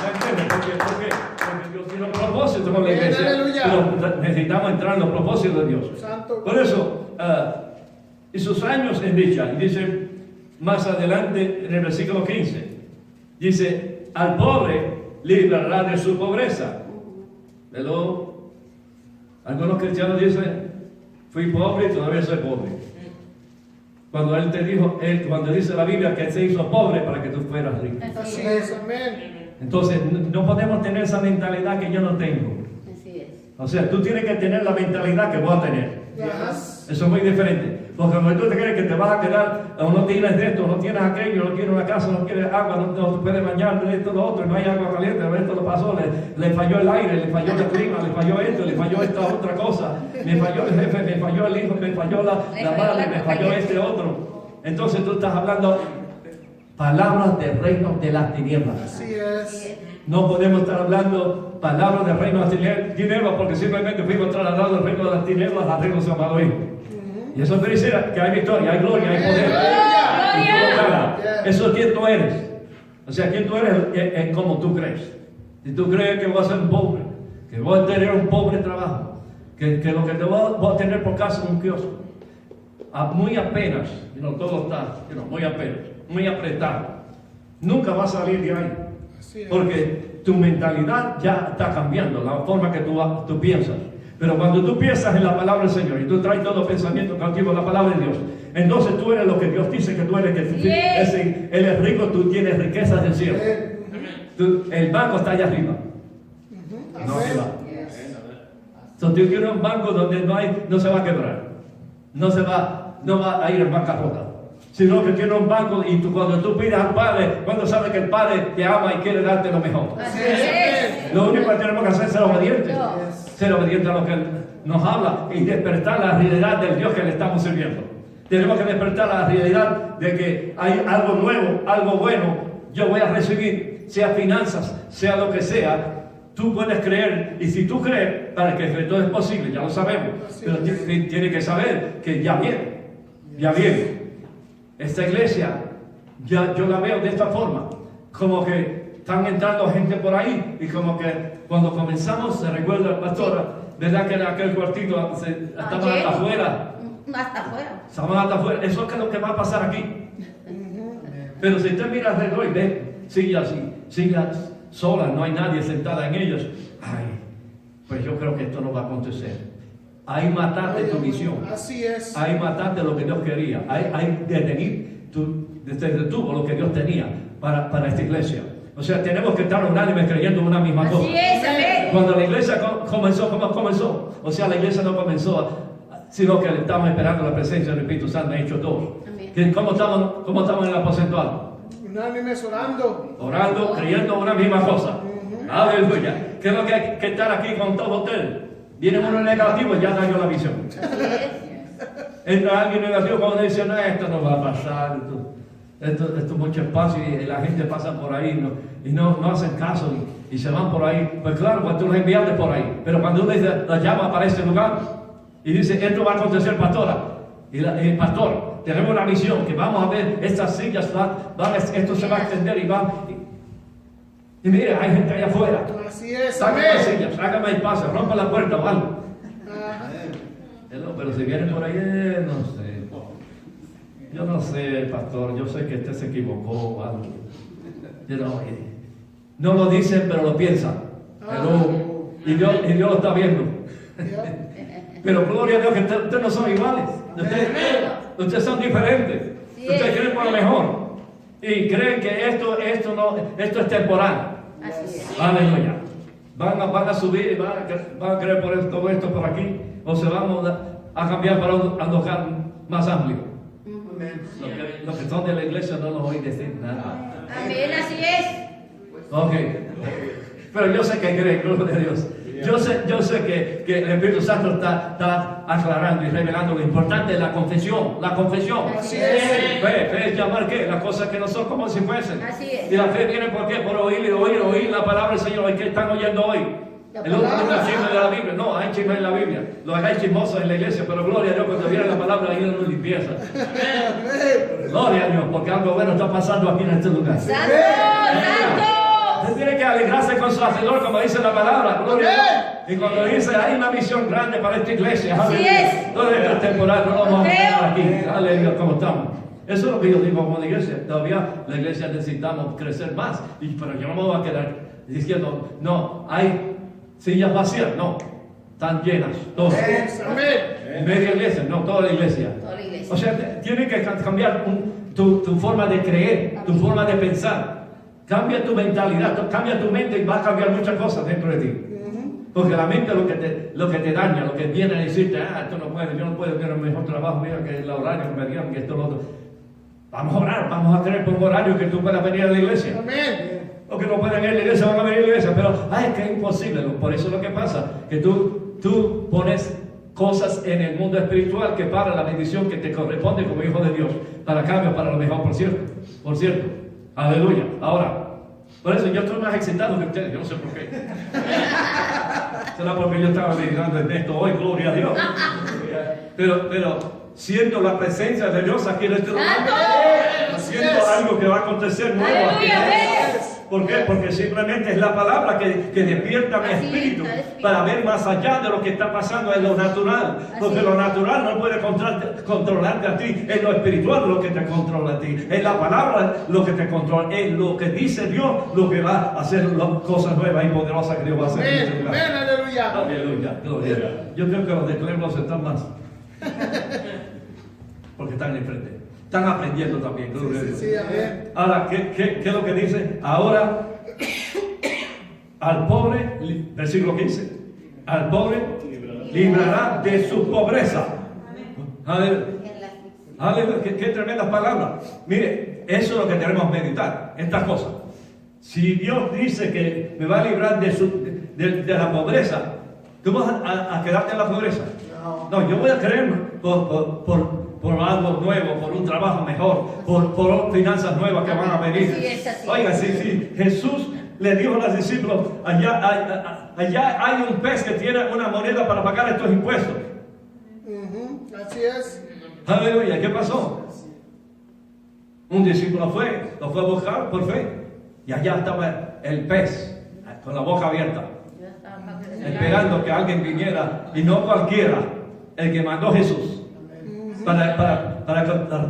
¿Me entiendes? ¿Por qué? Porque Dios tiene un propósito con la Amén, iglesia. aleluya. Pero necesitamos entrar en los propósitos de Dios. Santo. Por eso, y sus años en dicha, y dice más adelante en el versículo 15, dice, al pobre librará de su pobreza. Algunos cristianos dicen, fui pobre y todavía soy pobre. Cuando él te dijo, cuando dice la Biblia que él se hizo pobre para que tú fueras rico. Así es. Amén. Entonces, no podemos tener esa mentalidad que yo no tengo. Así es. O sea, tú tienes que tener la mentalidad que voy a tener. Yes. Eso es muy diferente. Porque cuando tú te crees que te vas a quedar, o no tienes de esto, no tienes aquello, no tienes una casa, no tienes agua, no te puedes bañar, de esto, lo otro, no hay agua caliente, esto lo pasó, le falló el aire, le falló el clima, le falló esto, le falló esta otra cosa, me falló el jefe, me falló el hijo, me falló la madre, me falló este otro. Entonces tú estás hablando palabras del reino de las tinieblas. Así es. No podemos estar hablando palabras del reino de las tinieblas porque simplemente fuimos trasladados del reino de las tinieblas al reino de su amado Hijo. Y eso quiere decir que hay victoria, hay gloria, hay poder. Y tú no pagas. Eso es quien tú eres. O sea, quien tú eres es como tú crees. Si tú crees que vas a ser un pobre, que vas a tener un pobre trabajo, que lo que te vas a tener por casa es un kiosco, muy apenas, todo está muy apenas, muy apretado, nunca vas a salir de ahí. Así es. Porque tu mentalidad ya está cambiando, la forma que tú piensas. Pero cuando tú piensas en la palabra del Señor y tú traes todo pensamiento cautivo a la palabra de Dios, entonces tú eres lo que Dios dice que tú eres, que Él es rico, tú tienes riquezas del cielo. El banco está allá arriba. No se va. Entonces tú quieres un banco donde no se va a quebrar, no va a ir en bancarrota, sino que tiene un banco y cuando tú pides al Padre, cuando sabes que el Padre te ama y quiere darte lo mejor. Así es. Lo único que tenemos que hacer es ser obedientes. Ser obedientes a lo que Él nos habla y despertar la realidad del Dios que le estamos sirviendo. Tenemos que despertar la realidad de que hay algo nuevo, algo bueno. Yo voy a recibir, sea finanzas, sea lo que sea. Tú puedes creer, y si tú crees, para que todo es posible, ya lo sabemos. Pero tienes que saber que ya viene. Esta iglesia, yo la veo de esta forma, como que están entrando gente por ahí, y como que cuando comenzamos, se recuerda, pastora, ¿verdad que en aquel cuartito estaban afuera? Hasta afuera. Estaban hasta afuera. Eso es lo que va a pasar aquí. Pero si usted mira alrededor y ve sillas solas, no hay nadie sentada en ellos, pues yo creo que esto no va a acontecer. Ahí mataste tu visión. Así es. Ahí mataste lo que Dios quería. Ahí detuvo lo que Dios tenía para esta iglesia. O sea, tenemos que estar unánimes creyendo en una misma cosa. Así es, amén. Cuando la iglesia comenzó, ¿cómo comenzó? O sea, la iglesia no comenzó, sino que estábamos esperando la presencia del Espíritu Santo en Hechos 2. Amén. ¿Cómo estamos en el aposentual? Unánimes orando. Orando, creyendo una misma cosa. Aleluya. ¿Qué es lo que hay que estar aquí con todos ustedes? Viene uno negativo y ya dañó la visión. Entra alguien negativo cuando dice, no, esto no va a pasar, esto es mucho espacio y la gente pasa por ahí y no hacen caso y se van por ahí. Pues claro, pues tú los enviaste por ahí. Pero cuando uno dice, la llama para este lugar y dice, esto va a acontecer, pastora. Y el pastor, tenemos una visión que vamos a ver estas sillas, esto se va a extender y va. Y mire, hay gente allá afuera. Así es. Sáquenme Amén. las sillas, hágame el paso, rompa la puerta o algo. Pero si vienen por ahí, no sé. Yo no sé, pastor, yo sé que usted se equivocó o algo. No lo dicen, pero lo piensan. Y Dios lo está viendo. Pero gloria a Dios que ustedes no son iguales. Ustedes son diferentes. Ustedes creen por lo mejor. Y creen que esto es temporal. Así es. Aleluya. Van a subir y van a creer por todo esto por aquí. O se van a cambiar para un lugar más amplio. Los que son de la iglesia no los oí decir nada. Amén, así es. Ok. Pero yo sé que creen, gloria a Dios. Yo sé que el Espíritu Santo está aclarando y revelando lo importante de la confesión. La confesión. Así es. Fe es llamar ¿qué? Las cosas que no son como si fuesen. Así es. Y la fe viene ¿por qué? Por oír la palabra del Señor. ¿Y qué están oyendo hoy? El último chisme de la Biblia. No, hay chisme en la Biblia. Lo hagáis chismosos en la iglesia, pero gloria a Dios, cuando viene la palabra, ahí no limpieza. Gloria a Dios, porque algo bueno está pasando aquí en este lugar. ¡Santo! ¡Santo! Usted tiene que alegrarse con su hacedor, como dice la palabra. Gloria a Dios. Y cuando dice, hay una visión grande para esta iglesia. Así es. No es temporal, no lo vamos a dejar aquí. Aleluya, como estamos. Eso es lo que yo digo como la iglesia. Todavía la iglesia necesitamos crecer más. Pero yo no me voy a quedar diciendo, no, hay sillas vacías. No, están llenas. Todas. Amén. Media iglesia, no, toda la iglesia. Toda la iglesia. O sea, tiene que cambiar tu forma de creer, tu forma de pensar. Cambia tu mentalidad, cambia tu mente y va a cambiar muchas cosas dentro de ti. Porque la mente es lo que te daña, lo que viene a decirte, tú no puedes, yo no puedo tener un mejor trabajo, mira que el horario que me dieron, que esto, lo otro. Vamos a orar, vamos a tener por un horario que tú puedas venir a la iglesia. Amén. O que no pueden ir a la iglesia, van a venir a la iglesia, pero, es que es imposible. Por eso es lo que pasa, que tú pones cosas en el mundo espiritual que para la bendición que te corresponde como hijo de Dios, para cambio, para lo mejor, por cierto. Aleluya. Ahora, por eso yo estoy más excitado que ustedes, yo no sé por qué. Será porque yo estaba meditando en esto hoy, gloria a Dios. Pero siento la presencia de Dios aquí en este lugar. Siento algo que va a acontecer nuevo aquí. ¿Por qué? Porque simplemente es la palabra que despierta mi espíritu para ver más allá de lo que está pasando en lo natural. Porque lo natural no puede controlarte a ti, es lo espiritual lo que te controla a ti. Es la palabra lo que te controla, es lo que dice Dios lo que va a hacer cosas nuevas y poderosas que Dios va a hacer en este lugar. Amén, aleluya. Aleluya, gloria a Dios. Yo creo que los de Cleveland están más. Porque están enfrente. Están aprendiendo también, gloria a Dios. Sí, amén. Ahora, ¿qué es lo que dice? Ahora, al pobre, versículo 15, al pobre librará de su pobreza. Aleluya. Aleluya, qué tremendas palabras. Mire, eso es lo que tenemos que meditar, estas cosas. Si Dios dice que me va a librar de la pobreza, ¿tú vas a quedarte en la pobreza? No, yo voy a creer por algo nuevo, por un trabajo mejor, por finanzas nuevas que van a venir. Oiga, sí, Jesús le dijo a los discípulos, allá hay un pez que tiene una moneda para pagar estos impuestos. Así es. Aleluya, ¿qué pasó? Un discípulo lo fue a buscar por fe, y allá estaba el pez, con la boca abierta, esperando que alguien viniera, y no cualquiera, el que mandó Jesús. Para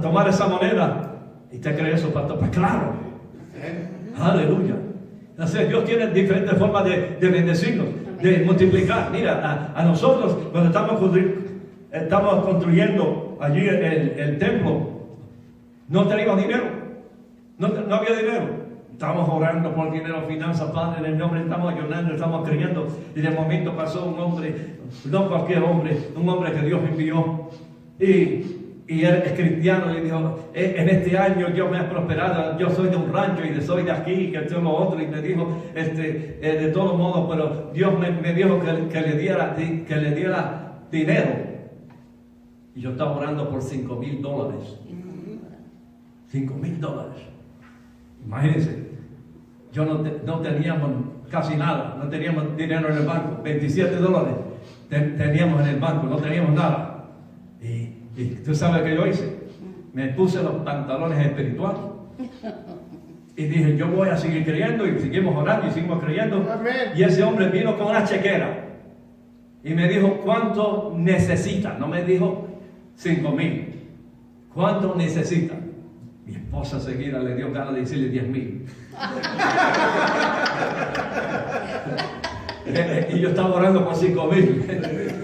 tomar esa moneda. ¿Y usted cree eso, pastor? Pues claro. Aleluya. Entonces Dios tiene diferentes formas de bendecirnos, de multiplicar. Mira, a nosotros cuando estamos construyendo allí el templo, no teníamos dinero. No había dinero. Estamos orando por dinero, finanzas, Padre, en el nombre, estamos ayunando, estamos creyendo. Y de momento pasó un hombre, no cualquier hombre, un hombre que Dios envió. Y él es cristiano y dijo, en este año yo me he prosperado, yo soy de un rancho y soy de aquí, que esto es lo otro, y me dijo, de todos modos, pero Dios me dijo que le diera dinero. Y yo estaba orando por $5,000. $5,000. Imagínense, yo no teníamos casi nada, no teníamos dinero en el banco, $27 teníamos en el banco, no teníamos nada. Y tú sabes que yo hice, me puse los pantalones espirituales y dije, yo voy a seguir creyendo, y seguimos orando y seguimos creyendo. Amén. Y ese hombre vino con una chequera y me dijo, ¿cuánto necesita? No me dijo 5,000, ¿cuánto necesita? Mi esposa seguida le dio ganas de decirle 10,000. Y yo estaba orando por 5,000.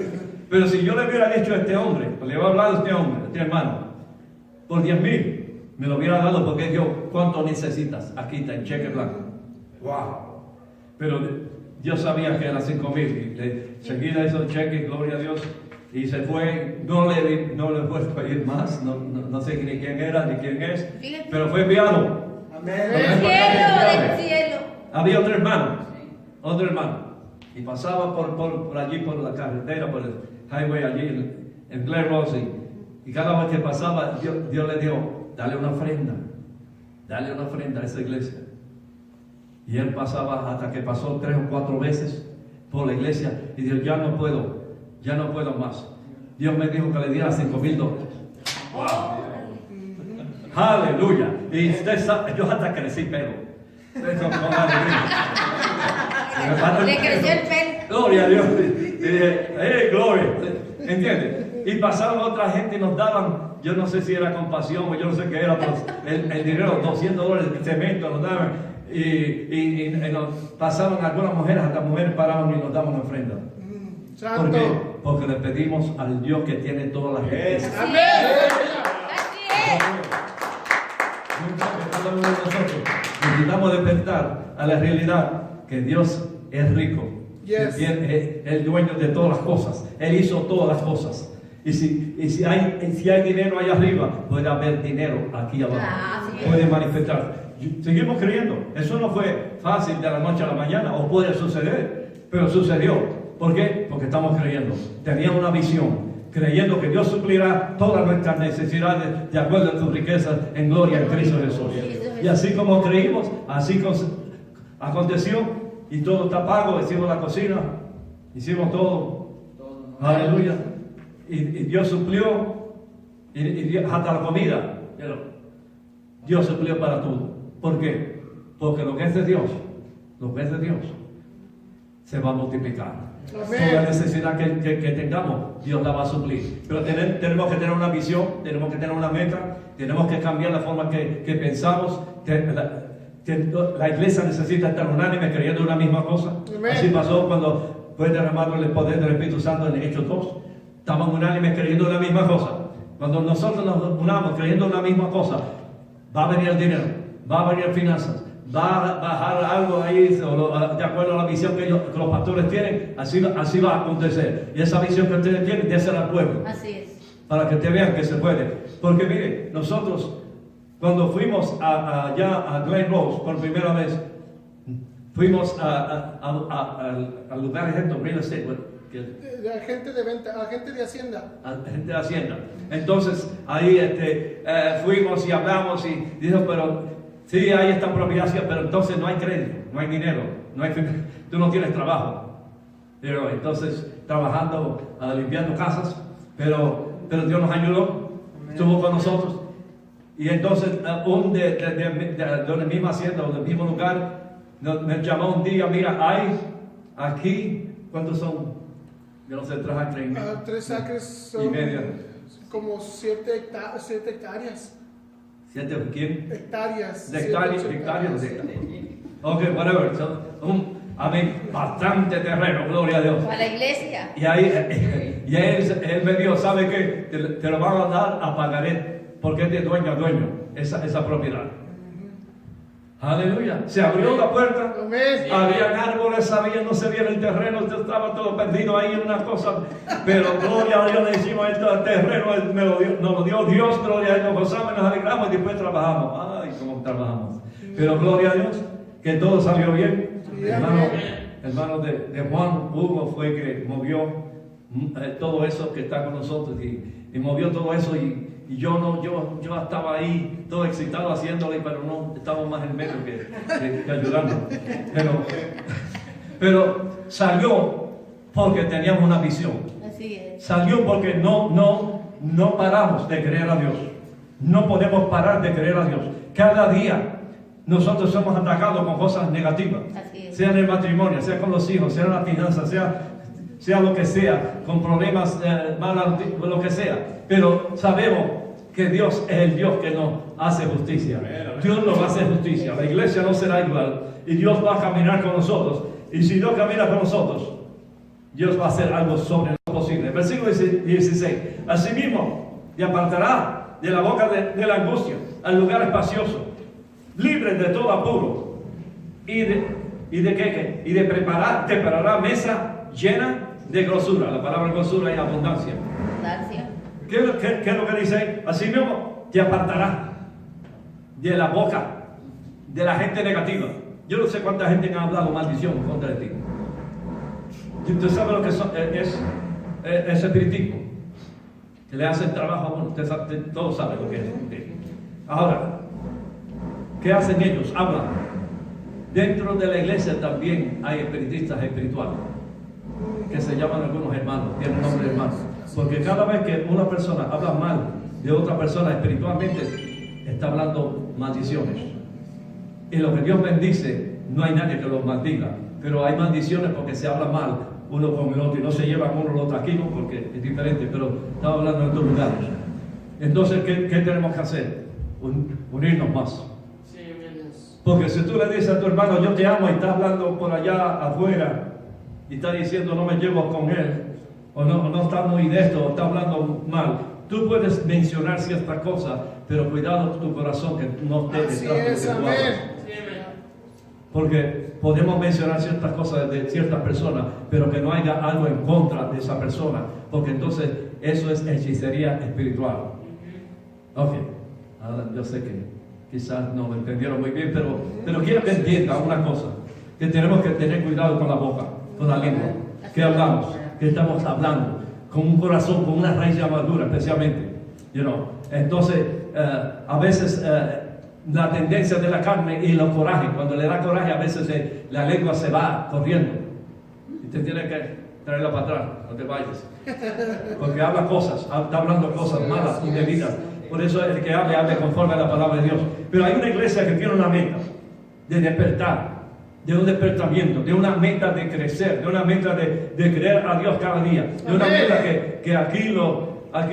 Pero si yo le hubiera dicho a este hombre, le hubiera hablado a este hombre, a este hermano, por 10,000, me lo hubiera dado porque Dios, ¿cuánto necesitas? Aquí está en cheque blanco. ¡Wow! Pero Dios sabía que eran 5,000. Y seguida hizo el cheque, gloria a Dios, y se fue. No le fue a pedir más, no sé ni quién era ni quién es, pero fue enviado. Amén. Del cielo. Había otro hermano, y pasaba por allí, por la carretera, por el highway allí en Blair Rose, y cada vez que pasaba, Dios le dijo, dale una ofrenda a esa iglesia. Y él pasaba hasta que pasó 3 o 4 veces por la iglesia y dijo, ya no puedo más. Dios me dijo que le diera $5,000. ¡Wow! ¡Aleluya! Y usted sabe, yo hasta crecí pelo. Le creció el pelo. Gloria a Dios. Y dije, gloria. ¿Entiendes? Y pasaban otra gente y nos daban, yo no sé si era compasión o yo no sé qué era, pero el dinero, $200 de cemento nos daban. Y nos pasaban algunas mujeres, hasta mujeres paraban y nos daban ofrenda. ¿Por qué? Porque le pedimos al Dios que tiene todas las riquezas. Amén. Así es. Cada uno de nosotros necesitamos despertar a la realidad que Dios es rico Yes. Él es el dueño de todas las cosas. Él hizo todas las cosas. Y si hay dinero allá arriba, puede haber dinero aquí abajo. Así es. Puede manifestar. Seguimos creyendo. Eso no fue fácil de la noche a la mañana, o puede suceder, pero sucedió. ¿Por qué? Porque estamos creyendo. Teníamos una visión, creyendo que Dios suplirá todas nuestras necesidades de acuerdo a tus riquezas en gloria en Cristo Jesús. Y así como creímos, así aconteció, y todo está pago. Hicimos la cocina, hicimos todo. Aleluya. Y Dios suplió, y hasta la comida. Dios suplió para todo. ¿Por qué? Porque lo que es de Dios, se va a multiplicar. Amén. Toda necesidad que tengamos, Dios la va a suplir. Pero tenemos que tener una visión, tenemos que tener una meta, tenemos que cambiar la forma que pensamos. La iglesia necesita estar unánime creyendo una misma cosa. Amén. Así pasó cuando fue derramado el poder del Espíritu Santo en Hechos 2. Estaban unánimes creyendo una misma cosa. Cuando nosotros nos unamos creyendo una misma cosa, va a venir el dinero, va a venir finanzas, va a bajar algo ahí de acuerdo a la visión que los pastores tienen. Así va a acontecer. Y esa visión que ustedes tienen, désela al pueblo. Así es. Para que te vean que se puede. Porque mire, nosotros cuando fuimos allá a Glen Rose por primera vez, fuimos al lugar de real estate, Agente de venta, agente de Hacienda. gente de Hacienda. Entonces ahí fuimos y hablamos y dijo, pero sí hay esta propiedad, pero entonces no hay crédito, no hay dinero, tú no tienes trabajo. Pero entonces trabajando, limpiando casas, pero Dios nos ayudó, estuvo con nosotros. Y entonces de la misma hacienda o del mismo lugar nos llamó un día, mira, hay aquí, ¿cuántos son? Yo no sé, 3 acres. 3 acres son y medio. como 7 hectáreas. ¿7 quién? Hectáreas. De hectáreas. Ok, whatever. Bastante terreno, gloria a Dios. Para la iglesia. Y ahí él me dijo, ¿sabe qué? Te lo van a dar a pagaré, porque es de dueño a dueño, esa propiedad. Aleluya. Se abrió la puerta. Amén. Habían árboles, no se veía el terreno, estaba todo perdido ahí en una cosa. Pero gloria a Dios, le hicimos el terreno, nos lo dio Dios, gloria a Dios, nos gozamos, nos alegramos y después trabajamos. Ay, cómo trabajamos. Pero gloria a Dios, que todo salió bien. Hermano de Juan Hugo fue que movió todo eso que está con nosotros y movió todo eso y yo estaba ahí todo excitado haciéndole, pero no, estábamos más en medio que ayudando. Pero salió porque teníamos una visión. Así es. Salió porque no paramos de creer a Dios. No podemos parar de creer a Dios. Cada día nosotros somos atacados con cosas negativas. Así es. Sea en el matrimonio, sea con los hijos, sea en la finanza, sea lo que sea, con problemas malos, lo que sea. Pero sabemos que Dios es el Dios que nos hace justicia. Dios nos hace justicia. La iglesia no será igual. Y Dios va a caminar con nosotros. Y si Dios camina con nosotros, Dios va a hacer algo sobre lo posible. Versículo 16. Asimismo, te apartará de la boca de la angustia al lugar espacioso, libre de todo apuro. Y de qué? Y de preparará mesa llena de grosura. La palabra grosura es abundancia. Abundancia. ¿Qué es lo que dice? Así mismo te apartará de la boca de la gente negativa. Yo no sé cuánta gente ha hablado maldición contra de ti. ¿Usted sabe lo que es espiritismo? Que le hacen trabajo a uno. Todos saben lo que es. Ahora, ¿qué hacen ellos? Hablan. Dentro de la iglesia también hay espiritistas espirituales, que se llaman algunos hermanos, tienen nombre de hermanos. Porque cada vez que una persona habla mal de otra persona espiritualmente, está hablando maldiciones. Y lo que Dios bendice, no hay nadie que los maldiga. Pero hay maldiciones porque se habla mal uno con el otro y no se llevan uno los otro aquí, ¿no? Porque es diferente, pero estamos hablando en otros lugares. Entonces, ¿qué tenemos que hacer? Unirnos más. Porque si tú le dices a tu hermano, yo te amo, y está hablando por allá afuera, y está diciendo, no me llevo con él, o no está muy de esto, o está hablando mal, tú puedes mencionar ciertas cosas, pero cuidado tu corazón que no esté detrás de lo que tú hablas. Porque podemos mencionar ciertas cosas de ciertas personas, pero que no haya algo en contra de esa persona, porque entonces eso es hechicería espiritual. Ok, ahora yo sé que quizás no lo entendieron muy bien, pero quiero que entiendan una cosa, que tenemos que tener cuidado con la boca, con la lengua, que hablamos, que estamos hablando, con un corazón, con una raíz de amargura especialmente. Entonces, a veces la tendencia de la carne y los corajes, cuando le da coraje, a veces la lengua se va corriendo y te tiene que traerla para atrás, no te vayas, porque habla cosas, está hablando cosas malas, indebidas. Por eso el que hable conforme a la palabra de Dios. Pero hay una iglesia que tiene una meta de despertar, de un despertamiento, de una meta de crecer, de una meta de creer a Dios cada día, de una meta que aquí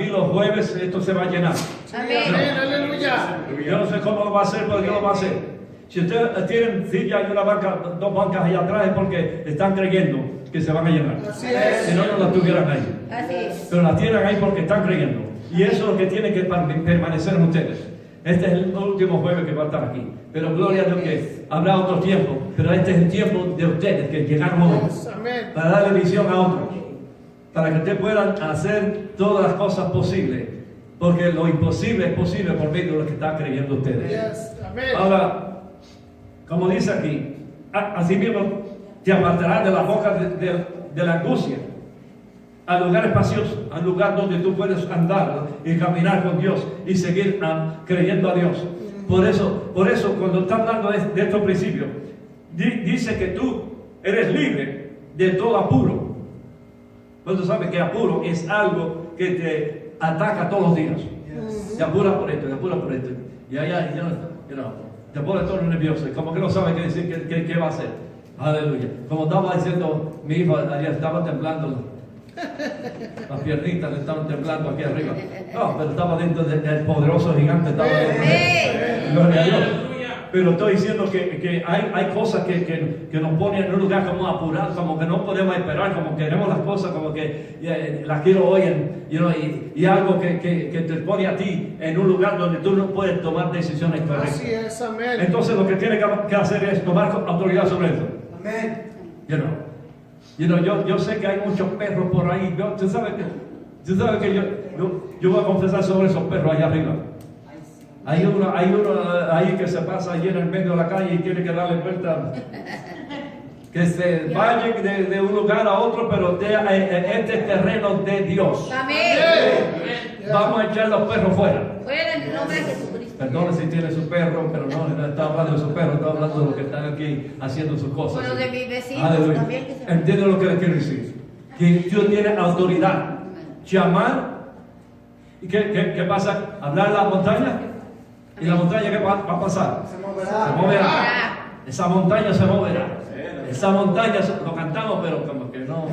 los jueves esto se va a llenar. Amén. Aleluya. Yo no sé cómo lo va a hacer, pero Dios lo va a hacer. Si ustedes tienen silla y una banca, dos bancas allá atrás, es porque están creyendo que se van a llenar. Así es. Si no, no las tuvieran ahí. Así es. Pero las tienen ahí porque están creyendo. Y eso es lo que tiene que permanecer en ustedes. Este es el último jueves que va a estar aquí. Pero gloria a Dios que habrá otro tiempo. Pero este es el tiempo de ustedes que llegaron hoy. Amén. Para darle visión a otros. Para que ustedes puedan hacer todas las cosas posibles. Porque lo imposible es posible por medio de lo que están creyendo ustedes. Yes. Amén. Ahora, como dice aquí, así mismo te apartarás de la boca de la angustia, al lugar espacioso, al lugar donde tú puedes andar y caminar con Dios y seguir creyendo a Dios. Por eso cuando está hablando de estos principios, dice que tú eres libre de todo apuro. Pues tú sabes que apuro es algo que te ataca todos los días. Te apura por esto, te apura por esto. Y allá, te pone todo nervioso, como que no sabe qué decir, qué va a hacer. Aleluya. Como estaba diciendo mi hijo, ayer estaba temblando. Las piernitas le estaban temblando aquí arriba. No, pero estaba dentro del poderoso gigante. Estaba dentro. Gloria a Dios. Pero estoy diciendo que hay cosas que nos ponen en un lugar como apurado, como que no podemos esperar, como queremos las cosas, como que las quiero hoy, y algo que te pone a ti en un lugar donde tú no puedes tomar decisiones correctas. Así es. Amén. Entonces lo que tiene que hacer es tomar autoridad sobre eso. Amén. Yo sé que hay muchos perros por ahí. Tú sabes que yo voy a confesar sobre esos perros allá arriba. Hay uno ahí que se pasa allí en el medio de la calle y tiene que darle vuelta. Que se vaya de un lugar a otro, pero este es terreno de Dios. Amén. Vamos a echar los perros fuera. Fuera en el nombre de Jesucristo. Perdone si tiene su perro, pero no está hablando de su perro, está hablando de los que están aquí haciendo sus cosas. Bueno, de mis vecinos Aleluya. también que se... Entiendo lo que le quiero decir. Que Dios tiene autoridad. Llamar. ¿Y qué pasa? Hablar a la montaña. ¿Y la montaña qué va a pasar? Se moverá. Se moverá. Esa montaña se moverá. Esa montaña, lo cantamos, pero como que no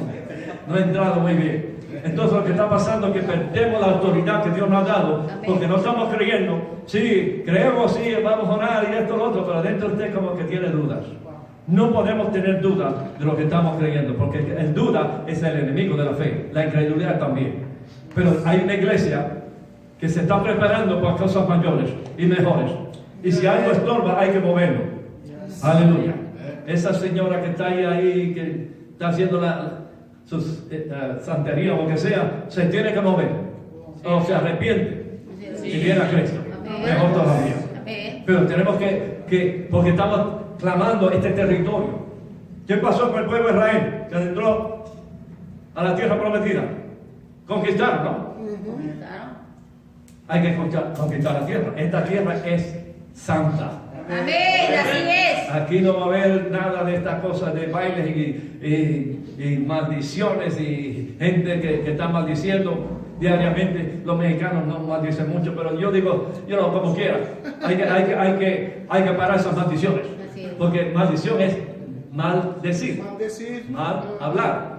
ha entrado muy bien. Entonces lo que está pasando es que perdemos la autoridad que Dios nos ha dado, porque no estamos creyendo. Sí, creemos, sí, vamos a orar y esto, lo otro, pero dentro de usted como que tiene dudas. No podemos tener dudas de lo que estamos creyendo, porque el duda es el enemigo de la fe, la incredulidad también. Pero hay una iglesia que se está preparando para cosas mayores y mejores. Y si algo estorba, hay que moverlo. Aleluya. Esa señora que está ahí que está haciendo sus santería o lo que sea, se tiene que mover. O se arrepiente y viene a Cristo. Mejor todavía. Pero tenemos que porque estamos clamando este territorio. ¿Qué pasó con el pueblo de Israel? Que entró a la tierra prometida. Conquistar, ¿no? Hay que conquistar la tierra. Esta tierra es santa. Amén, así es. Aquí no va a haber nada de estas cosas de bailes y maldiciones y gente que está maldiciendo diariamente. Los mexicanos no maldicen mucho, pero yo digo, como quiera, hay que parar esas maldiciones. Porque maldición es maldecir, mal hablar.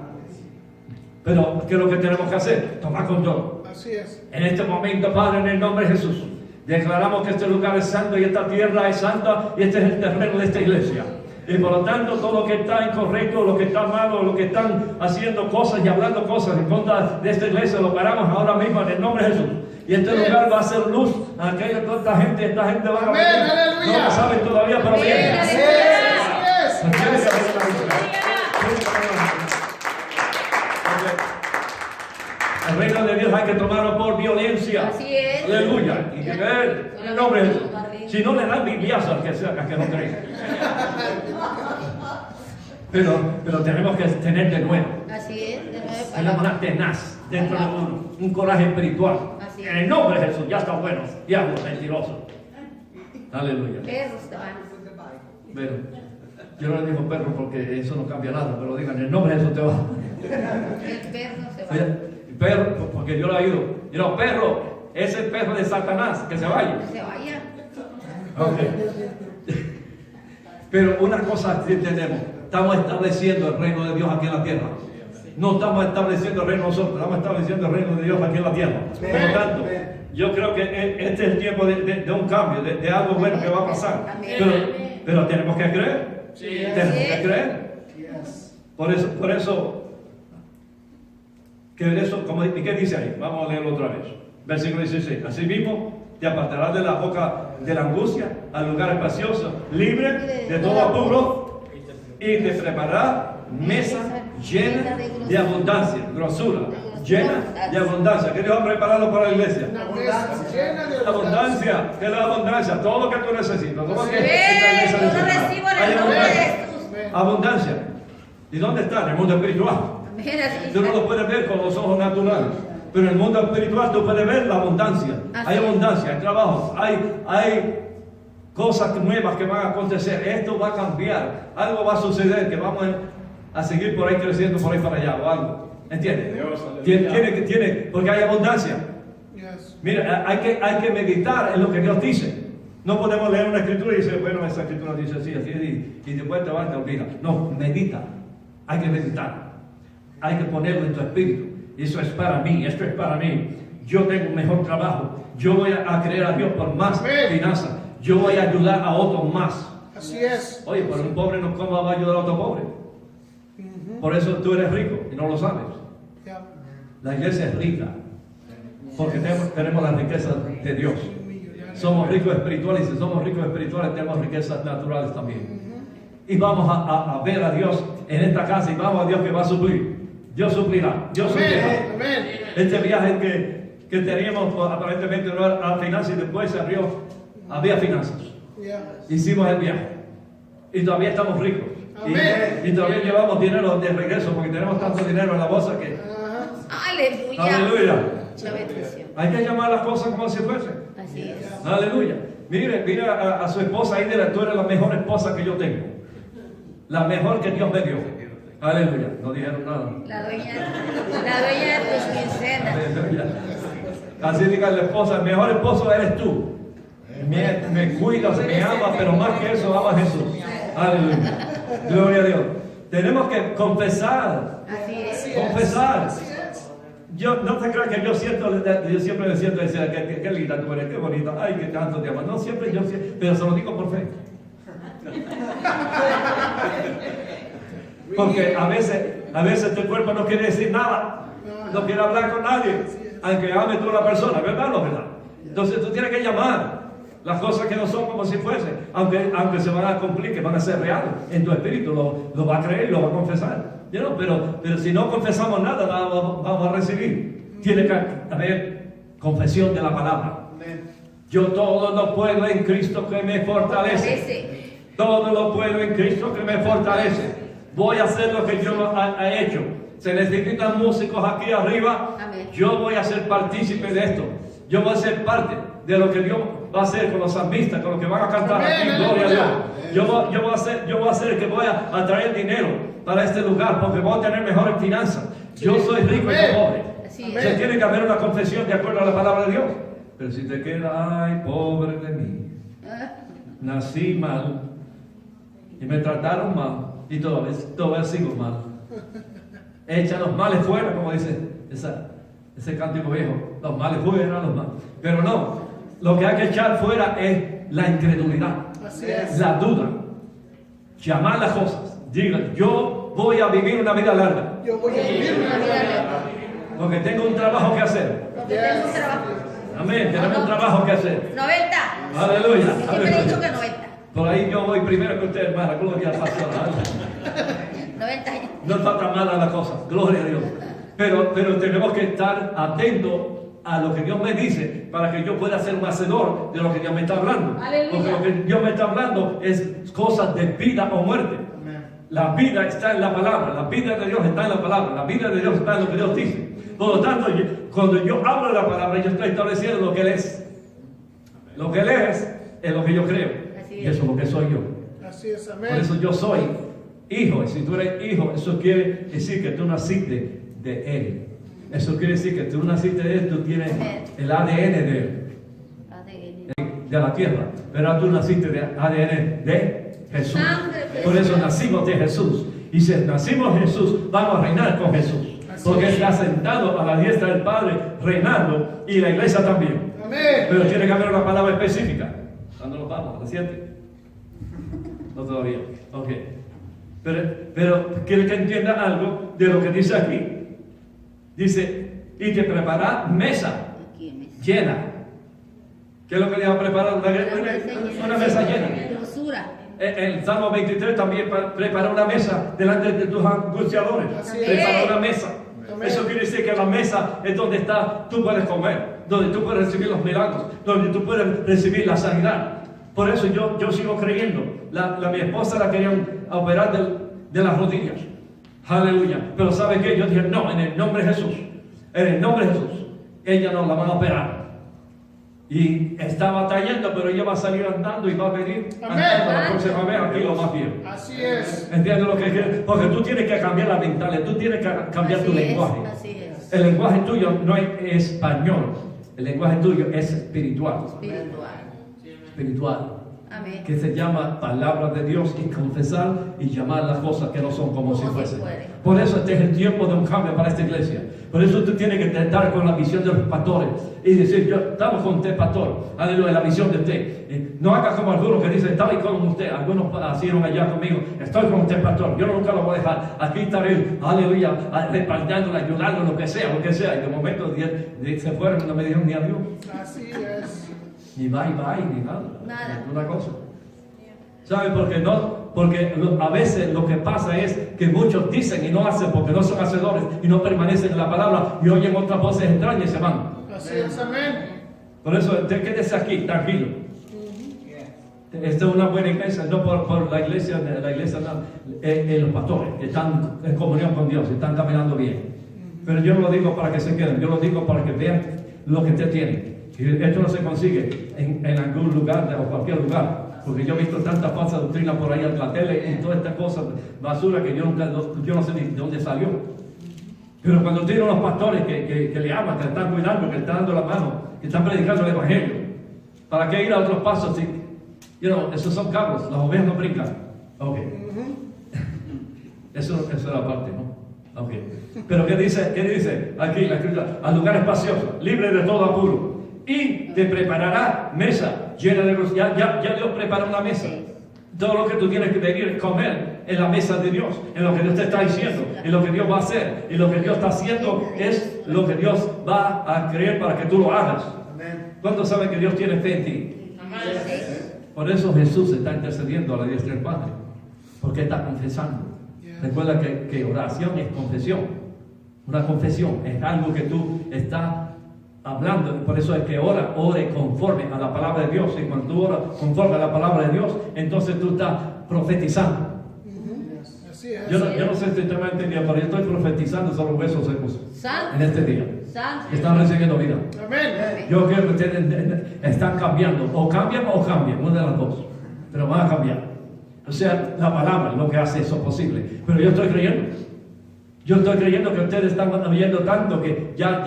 Pero ¿qué es lo que tenemos que hacer? Tomar control. Así es. En este momento, Padre, en el nombre de Jesús, declaramos que este lugar es santo y esta tierra es santa y este es el terreno de esta iglesia. Y por lo tanto, todo lo que está incorrecto, lo que está malo, lo que están haciendo cosas y hablando cosas en contra de esta iglesia, lo paramos ahora mismo en el nombre de Jesús. Y este lugar va a ser luz a esta gente va a venir. No lo saben todavía, pero viene. tomaron por violencia. Así es. Aleluya. Y creer en el nombre de Jesús. Si no le dan bibliazo al que no cree. Pero tenemos que tener de nuevo. Así es. De nuevo Tenemos una tenaz dentro de uno, un coraje espiritual. Así es. En el nombre de Jesús, ya está bueno. Diablo mentiroso. Aleluya. Perros te van. Pero yo no le digo perro porque eso no cambia nada, pero digan, en el nombre de Jesús te va. El perro se va. Oye, perro, porque yo lo he oído. Y no, perro, ese perro de Satanás, que se vaya. Que se vaya. Ok. Pero una cosa sí tenemos, estamos estableciendo el reino de Dios aquí en la tierra. No estamos estableciendo el reino nosotros, estamos estableciendo el reino de Dios aquí en la tierra. Por lo tanto, yo creo que este es el tiempo de un cambio, de algo bueno que va a pasar. Pero tenemos que creer. Tenemos que creer. Por eso, ¿y qué dice ahí? Vamos a leerlo otra vez. Versículo 16. Asimismo, te apartarás de la boca de la angustia al lugar espacioso, libre de todo apuro, y te prepararás mesa llena de abundancia, grosura, llena de abundancia. ¿Qué Dios ha preparado para la iglesia? Una mesa llena de Abundancia, ¿qué es la abundancia? Todo lo que tú necesitas. Todo lo que Amén. esta iglesia Yo lo necesita. recibo en el Hay nombre de abundancia. Jesús. Abundancia. ¿Y dónde está? En el mundo espiritual. Amén. Así Tú no lo puedes ver con los ojos naturales, pero en el mundo espiritual tú puedes ver la abundancia. Hay abundancia, hay trabajo, hay cosas nuevas que van a acontecer. Esto va a cambiar, algo va a suceder, que vamos a seguir por ahí creciendo por ahí para allá o algo. ¿Entiendes? Tiene, porque hay abundancia. Yes. Mira, hay que meditar en lo que Dios dice. No podemos leer una escritura y decir, bueno, esa escritura dice así, y después te vas y te olvidas. No, medita. Hay que meditar. Hay que ponerlo en tu espíritu. Eso es para mí, esto es para mí. Yo tengo un mejor trabajo. Yo voy a creer a Dios por más finanzas. Yo voy a ayudar a otros más. Así es. Oye, pero un pobre no, ¿cómo va a ayudar a otro pobre? Por eso tú eres rico y no lo sabes. Yeah. La iglesia es rica porque tenemos la riqueza de Dios. Somos ricos espirituales y si somos ricos espirituales tenemos riquezas naturales también. Y vamos a ver a Dios en esta casa y vamos a Dios que va a suplir. Dios suplirá. Dios suplirá. Amén. Este viaje que teníamos pues, aparentemente no era finanzas y después se abrió, había finanzas. Yeah. Hicimos el viaje y todavía estamos ricos. Y todavía llevamos dinero de regreso porque tenemos tanto dinero en la bolsa que... Aleluya. Aleluya. Mucha bendición. Hay que llamar las cosas como si fuesen. Así es. Aleluya. Mire a su esposa ahí, dile, tú eres la mejor esposa que yo tengo. La mejor que Dios me dio. Aleluya. No dijeron nada. La dueña de tus quincenas. Aleluya. Así diga la esposa, el mejor esposo eres tú. Me cuidas, me amas, pero más que eso ama a Jesús. Aleluya. Gloria a Dios. Tenemos que confesar. Así es. Confesar. Yo no te creas que yo siempre me siento y decía, qué linda tú eres, qué bonita, ay, que tanto te amo. No, siempre pero se lo digo por fe. Porque a veces tu cuerpo no quiere decir nada, no quiere hablar con nadie, aunque ame tú a la persona, ¿verdad o no verdad? Entonces tú tienes que llamar las cosas que no son como si fuesen, aunque se van a cumplir, que van a ser reales. En tu espíritu lo va a creer y lo va a confesar. ¿No? Pero si no confesamos nada, vamos a recibir. Tiene que haber confesión de la palabra. Yo todo lo puedo en Cristo que me fortalece. Todo lo puedo en Cristo que me fortalece. Voy a hacer lo que yo he hecho. Se necesitan músicos aquí arriba. Amén. Yo voy a ser partícipe de esto. Yo voy a ser parte de lo que Dios va a hacer con los salmistas, con los que van a cantar aquí. Gloria a Dios. Yo voy a ser el que voy a traer dinero para este lugar porque voy a tener mejores finanzas. Yo soy rico y no pobre. Así Se es. tiene que haber una confesión de acuerdo a la palabra de Dios. Pero si te queda, ay, pobre de mí, nací mal y me trataron mal y todavía sigo mal. Echa los males fuera, como dice ese cántico viejo. Los males fuera, los males. Pero no, lo que hay que echar fuera es la incredulidad, Así es. la duda, llamar las cosas. Diga, yo voy a vivir una vida larga. Yo voy a vivir una vida larga. Porque tengo un trabajo que hacer. Porque tengo un trabajo. Amén, tenemos un trabajo que hacer. 90. Aleluya. Siempre he dicho que 90. Por ahí yo voy primero que usted, hermana. Gloria al pastor. 90 años. No está tan mala la cosa. Gloria a Dios. Pero tenemos que estar atentos a lo que Dios me dice para que yo pueda ser un hacedor de lo que Dios me está hablando. Aleluya. Porque lo que Dios me está hablando es cosas de vida o muerte. La vida está en la palabra, la vida de Dios está en la palabra, la vida de Dios está en lo que Dios dice. Por lo tanto, cuando yo hablo de la palabra, yo estoy estableciendo lo que Él es. Lo que Él es lo que yo creo. Así Y es. eso es lo que soy yo. Así es, Por amén. eso yo soy hijo. Y si tú eres hijo, eso quiere decir que tú naciste de Él. Eso quiere decir que tú naciste de Él, tú tienes el ADN de Él, de la tierra. Pero tú naciste de ADN de Jesús. Por eso nacimos de Jesús. Y si nacimos de Jesús, vamos a reinar con Jesús. Porque Él está sentado a la diestra del Padre, reinando, y la iglesia también. Amén. Pero tiene que haber una palabra específica. ¿Cuándo nos vamos? ¿A las 7? No todavía. Ok. Pero quiere que entienda algo de lo que dice aquí. Dice, y te preparará mesa llena. ¿Qué es lo que le va a preparar? Una mesa llena. Dulzura. El Salmo 23 también prepara una mesa delante de tus angustiadores. Así es. Prepara una mesa. Amén. Eso quiere decir que la mesa es donde tú puedes comer, donde tú puedes recibir los milagros, donde tú puedes recibir la sanidad. Por eso yo sigo creyendo. Mi esposa la querían operar de las rodillas. Aleluya. Pero ¿sabe qué? Yo dije, no, en el nombre de Jesús. En el nombre de Jesús. Ella no la van a operar. Y está batallando, pero ella va a salir andando y va a venir andando la próxima vez aquí lo más bien. Así es. ¿Entiendes lo que quiere? Porque tú tienes que cambiar la mentalidad, tú tienes que cambiar tu lenguaje. Así es. El lenguaje tuyo no es español, el lenguaje tuyo es espiritual. Espiritual. Amén. Que se llama palabra de Dios y confesar y llamar las cosas que no son como si fuesen. fueren. Por eso este es el tiempo de un cambio para esta iglesia. Por eso tú tienes que estar con la visión de los pastores y decir, yo estamos con usted, pastor, aleluya, la visión de usted. No haga como algunos que dicen, estaba con usted, algunos hicieron allá conmigo, estoy con usted, pastor, yo nunca lo voy a dejar, aquí estaré, aleluya, respaldándole, ayudándole, lo que sea, y de momento se fueron y no me dijeron ni adiós. Así es. Ni bye, ni nada. Nada. Una cosa. ¿Sabe por qué no? Porque a veces lo que pasa es que muchos dicen y no hacen porque no son hacedores y no permanecen en la palabra y oyen otras voces extrañas y se van. Así es, amén. Por eso, quédese aquí, tranquilo. Esta es una buena iglesia, no por la iglesia no, los pastores que están en comunión con Dios, están caminando bien. Pero yo no lo digo para que se queden, yo lo digo para que vean lo que usted tiene. Y esto no se consigue en algún lugar o cualquier lugar. Porque yo he visto tanta falsa doctrina por ahí en la tele y toda esta cosa basura que yo no sé ni de dónde salió. Pero cuando tiene unos pastores que le aman, que le están cuidando, que le están dando la mano, que están predicando el evangelio, ¿para qué ir a otros pasos? Si, esos son cabros, las ovejas no brincan. Ok. Eso es la parte, ¿no? Ok. Pero ¿qué dice aquí la escritura? Al lugar espacioso, libre de todo apuro. Y te preparará mesa llena de luz. Ya Dios prepara una mesa. Todo lo que tú tienes que venir es comer en la mesa de Dios, en lo que Dios te está diciendo, en lo que Dios va a hacer. Y lo que Dios está haciendo es lo que Dios va a creer para que tú lo hagas. ¿Cuántos saben que Dios tiene fe en ti? Por eso Jesús está intercediendo a la diestra del Padre, porque está confesando. Recuerda que oración es confesión. Una confesión es algo que tú estás hablando, por eso es que ore conforme a la palabra de Dios. Y cuando tú oras conforme a la palabra de Dios, entonces tú estás profetizando. Así es. Yo no sé si usted me ha entendido, pero yo estoy profetizando sobre los huesos secos Santo. en este día. Santo. Están recibiendo vida. Amén. Yo quiero que ustedes están cambiando, o cambian, una de las dos, pero van a cambiar. O sea, la palabra es lo que hace eso posible. Pero yo estoy creyendo que ustedes están oyendo tanto que ya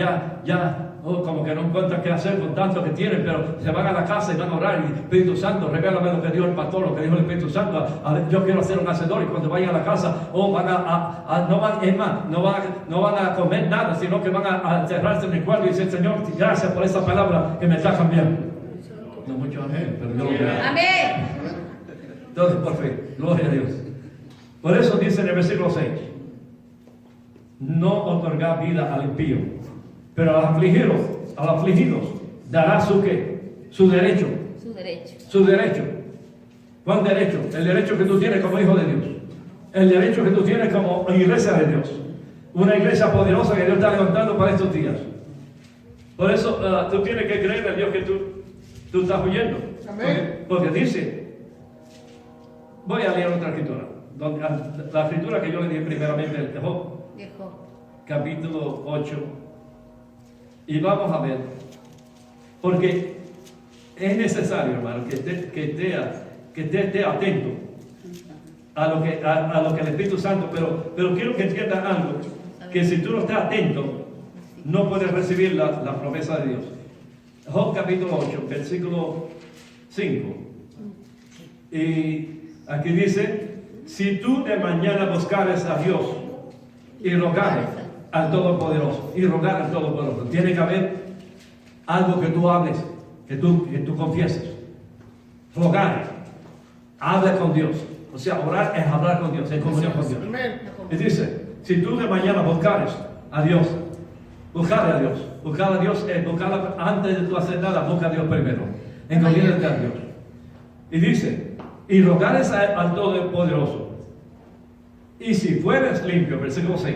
como que no encuentran qué hacer con tanto que tienen, pero se van a la casa y van a orar. Y Espíritu Santo, revélame lo que dijo el pastor, lo que dijo el Espíritu Santo. Yo quiero ser un hacedor. Y cuando vayan a la casa, no van a comer nada, sino que van a encerrarse en el cuarto y decir, Señor, gracias por esa palabra que me está cambiando. No mucho amén, pero yo lo creo. Amén. Entonces, por fe, gloria a Dios. Por eso dice en el versículo 6, no otorgar vida al impío, pero a los afligidos dará su derecho. Su derecho. ¿Cuál derecho? El derecho que tú tienes como hijo de Dios. El derecho que tú tienes como iglesia de Dios. Una iglesia poderosa que Dios está levantando para estos días. Por eso tú tienes que creer en el Dios que tú estás oyendo. Amén. Porque dice, voy a leer otra escritura. La escritura que yo le dije primeramente de Job, Dijo. capítulo 8. Y vamos a ver, porque es necesario, hermano, que esté atento a lo que el Espíritu Santo, pero quiero que entiendas algo, que si tú no estás atento, no puedes recibir la promesa de Dios. Job capítulo 8, versículo 5. Y aquí dice, si tú de mañana buscares a Dios y rogares al Todopoderoso, tiene que haber algo que tú hables, que tú confieses. Rogar, habla con Dios. O sea, orar es hablar con Dios, en comunión con Dios. Amén. Y dice, si tú de mañana buscares a Dios, buscar a Dios es buscar antes de tú hacer nada, busca a Dios primero, encomiéndate a Dios. Y dice, y rogares al Todopoderoso, y si fueres limpio, versículo 6,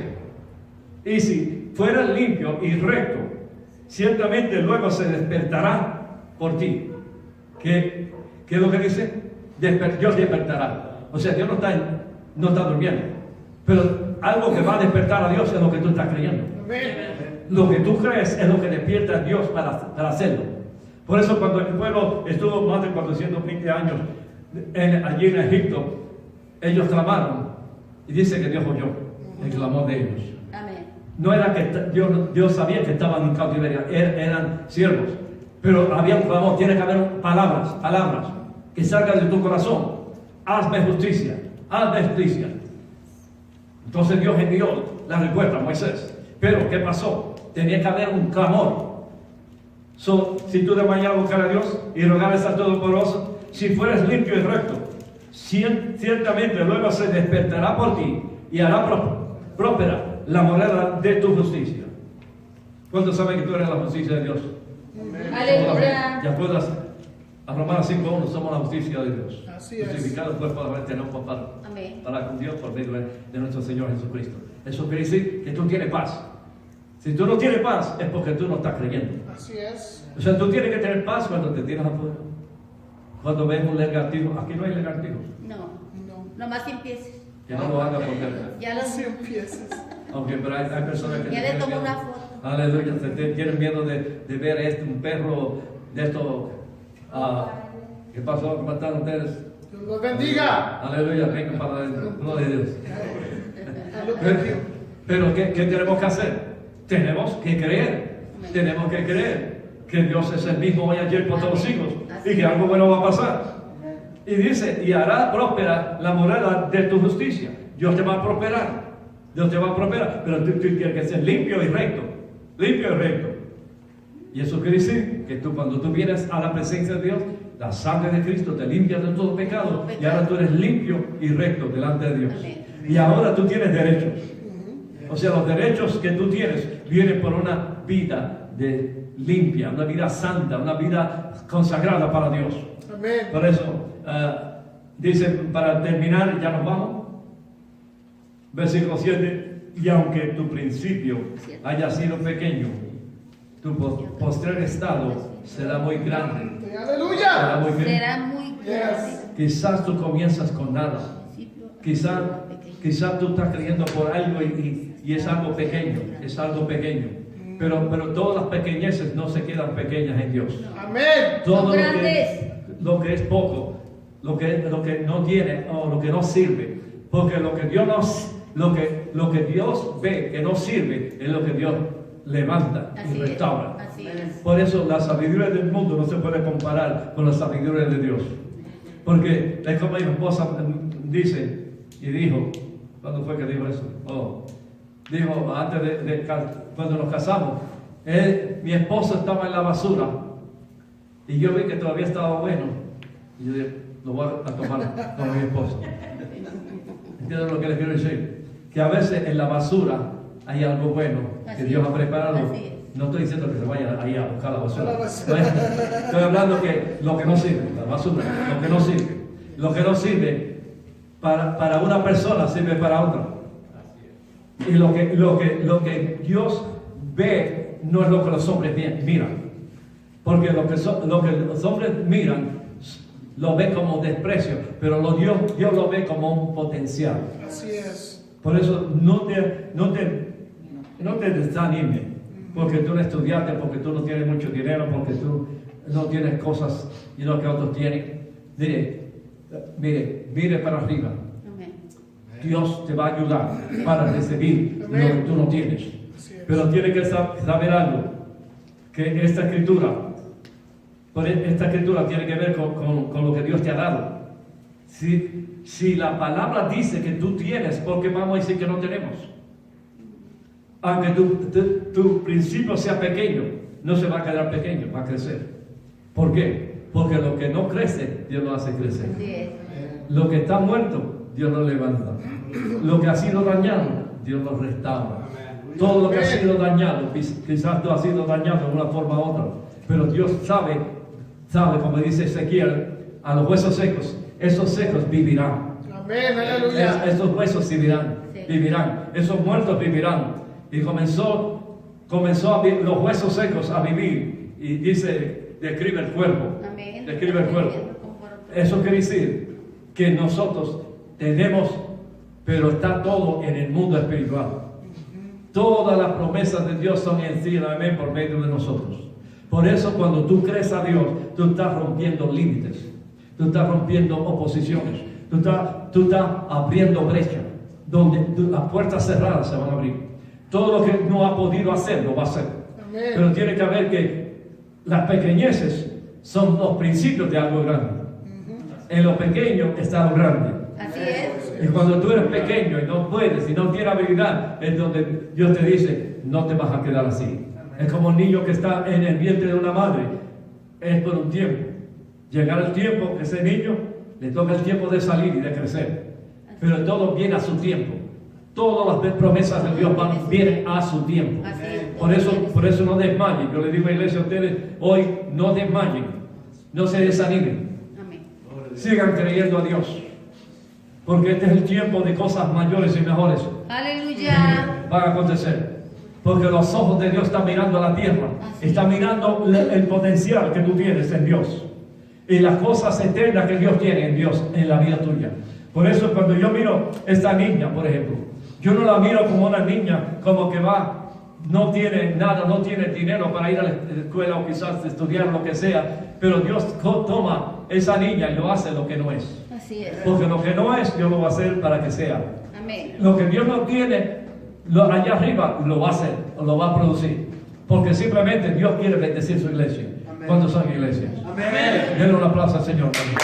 y si fueras limpio y recto, ciertamente luego se despertará por ti. ¿Qué es lo que dice? Dios despertará. O sea, Dios no está durmiendo. Pero algo que va a despertar a Dios es lo que tú estás creyendo. Amén. Lo que tú crees es lo que despierta a Dios para hacerlo. Por eso cuando el pueblo estuvo más de 420 años allí en Egipto, ellos clamaron y dice que Dios oyó el clamor de ellos. Amén. No era que Dios sabía que estaban en cautiverio, eran siervos, pero había un clamor. Tiene que haber palabras que salgan de tu corazón. Hazme justicia. Entonces Dios envió la respuesta a Moisés. Pero ¿qué pasó? Tenía que haber un clamor. Si tú de mañana buscaras a Dios y rogares al Todopoderoso, si fueres limpio y recto, ciertamente luego se despertará por ti y hará próspera la morada de tu justicia. ¿Cuántos saben que tú eres la justicia de Dios? Aleluya. ¿Te acuerdas? A Romanos 5:1 somos la justicia de Dios. Así es. Justificados pues para tener Amén. para con Dios por medio de nuestro Señor Jesucristo. Eso quiere decir que tú tienes paz. Si tú no tienes paz es porque tú no estás creyendo. Así es. O sea, tú tienes que tener paz cuando te tienes afuera. Cuando ves un lagartijo, aquí no hay lagartijos. No. No. Nomás empieces. Que no lo haga porque... Ya lo Así empiezas. Aunque pero hay personas que... Ya le tienen tomó miedo. una foto. Aleluya, tienen miedo de ver un perro de estos... ¿Qué pasó? ¿Cómo están ustedes? Dios los bendiga. Aleluya, vengan para adentro. Gloria a Dios. Salud, bendiga. Pero ¿qué tenemos que hacer? Tenemos que creer. Tenemos que creer que Dios es el mismo hoy, ayer, por todos los siglos. Y que algo bueno va a pasar. Y dice, y hará próspera la morada de tu justicia. Dios te va a prosperar. Dios te va a prosperar. Pero tú tienes que ser limpio y recto. Limpio y recto. Y eso quiere decir que cuando tú vienes a la presencia de Dios, la sangre de Cristo te limpia de todo pecado. Y ahora tú eres limpio y recto delante de Dios. Amén. Y ahora tú tienes derechos. O sea, los derechos que tú tienes vienen por una vida limpia, una vida santa, una vida consagrada para Dios. Amén. Por eso, dice, para terminar, ya nos vamos. Versículo 7, y aunque tu principio haya sido pequeño, tu postrer estado será muy grande. Será Aleluya. muy grande. Será muy grande. Quizás tú comienzas con nada. Quizás tú estás creyendo por algo y es algo pequeño, Pero todas las pequeñeces no se quedan pequeñas en Dios. Amén. Todo Son grandes. lo que es poco, lo que no tiene o lo que no sirve, porque lo que Dios ve que no sirve es lo que Dios levanta y Así restaura. es. Así es. Por eso la sabiduría del mundo no se puede comparar con la sabiduría de Dios. Porque es como mi esposa dice y dijo, ¿cuándo fue que dijo eso? Dijo antes cuando nos casamos, mi esposa estaba en la basura y yo vi que todavía estaba bueno y yo dije, lo voy a tomar como mi esposa. ¿Entienden lo que les quiero decir? Que a veces en la basura hay algo bueno que Dios ha preparado. Así es. No estoy diciendo que se vaya ahí a buscar la basura. A la basura. Estoy hablando que lo que no sirve, la basura, lo que no sirve. Lo que no sirve para una persona sirve para otra. Y lo que Dios ve no es lo que los hombres miran. Porque lo que los hombres miran lo ve como desprecio, pero Dios lo ve como un potencial. Así es. Por eso no te desanimes, porque tú no estudiaste, porque tú no tienes mucho dinero, porque tú no tienes cosas y lo que otros tienen. Mire para arriba. Amén. Dios te va a ayudar para recibir lo que tú no tienes. Así es. Pero tiene que saber algo, que esta escritura tiene que ver con lo que Dios te ha dado. Si la palabra dice que tú tienes, ¿por qué vamos a decir que no tenemos? Aunque tu principio sea pequeño, no se va a quedar pequeño, va a crecer. ¿Por qué? Porque lo que no crece, Dios lo hace crecer. Así es. Lo que está muerto, Dios lo levanta. Lo que ha sido dañado, Dios lo restaura. Todo lo que ha sido dañado, quizás tú has sido dañado de una forma u otra, pero Dios sabe, como dice Ezequiel, a los huesos secos, esos secos vivirán. Amén, aleluya. Esos huesos vivirán, Sí. vivirán, esos muertos vivirán. Y comenzó los huesos secos a vivir. Y describe el cuerpo. Amén. Describe el cuerpo. Eso quiere decir que nosotros tenemos, pero está todo en el mundo espiritual. Todas las promesas de Dios son en sí, amén, por medio de nosotros. Por eso cuando tú crees a Dios, tú estás rompiendo límites, tú estás rompiendo oposiciones, tú estás abriendo brechas, donde las puertas cerradas se van a abrir. Todo lo que no ha podido hacer, lo va a hacer. Amén. Pero tiene que ver que las pequeñeces son los principios de algo grande. En lo pequeño está lo grande. Así es. Y cuando tú eres pequeño y no puedes y no tienes habilidad, es donde Dios te dice, no te vas a quedar así. Es como un niño que está en el vientre de una madre. Es por un tiempo. Llegará el tiempo que ese niño le toca el tiempo de salir y de crecer. Pero todo viene a su tiempo. Todas las promesas de Dios vienen a su tiempo. Así es. Por eso no desmayen. Yo le digo a la iglesia a ustedes hoy, no desmayen. No se desanimen. Amén. Sigan creyendo a Dios. Porque este es el tiempo de cosas mayores y mejores. Aleluya. Van a acontecer. Porque los ojos de Dios están mirando a la tierra. Están mirando el potencial que tú tienes en Dios. Y las cosas eternas que Dios tiene en Dios, en la vida tuya. Por eso cuando yo miro esta niña, por ejemplo, yo no la miro como una niña como que no tiene nada, no tiene dinero para ir a la escuela o quizás estudiar lo que sea. Pero Dios toma esa niña y lo hace lo que no es. Así es. Porque lo que no es, Dios lo va a hacer para que sea. Amén. Lo que Dios no tiene, allá arriba lo va a hacer, o lo va a producir. Porque simplemente Dios quiere bendecir su iglesia. Amén. ¿Cuántos son iglesias? Amén. Denle un aplauso al Señor. Amén.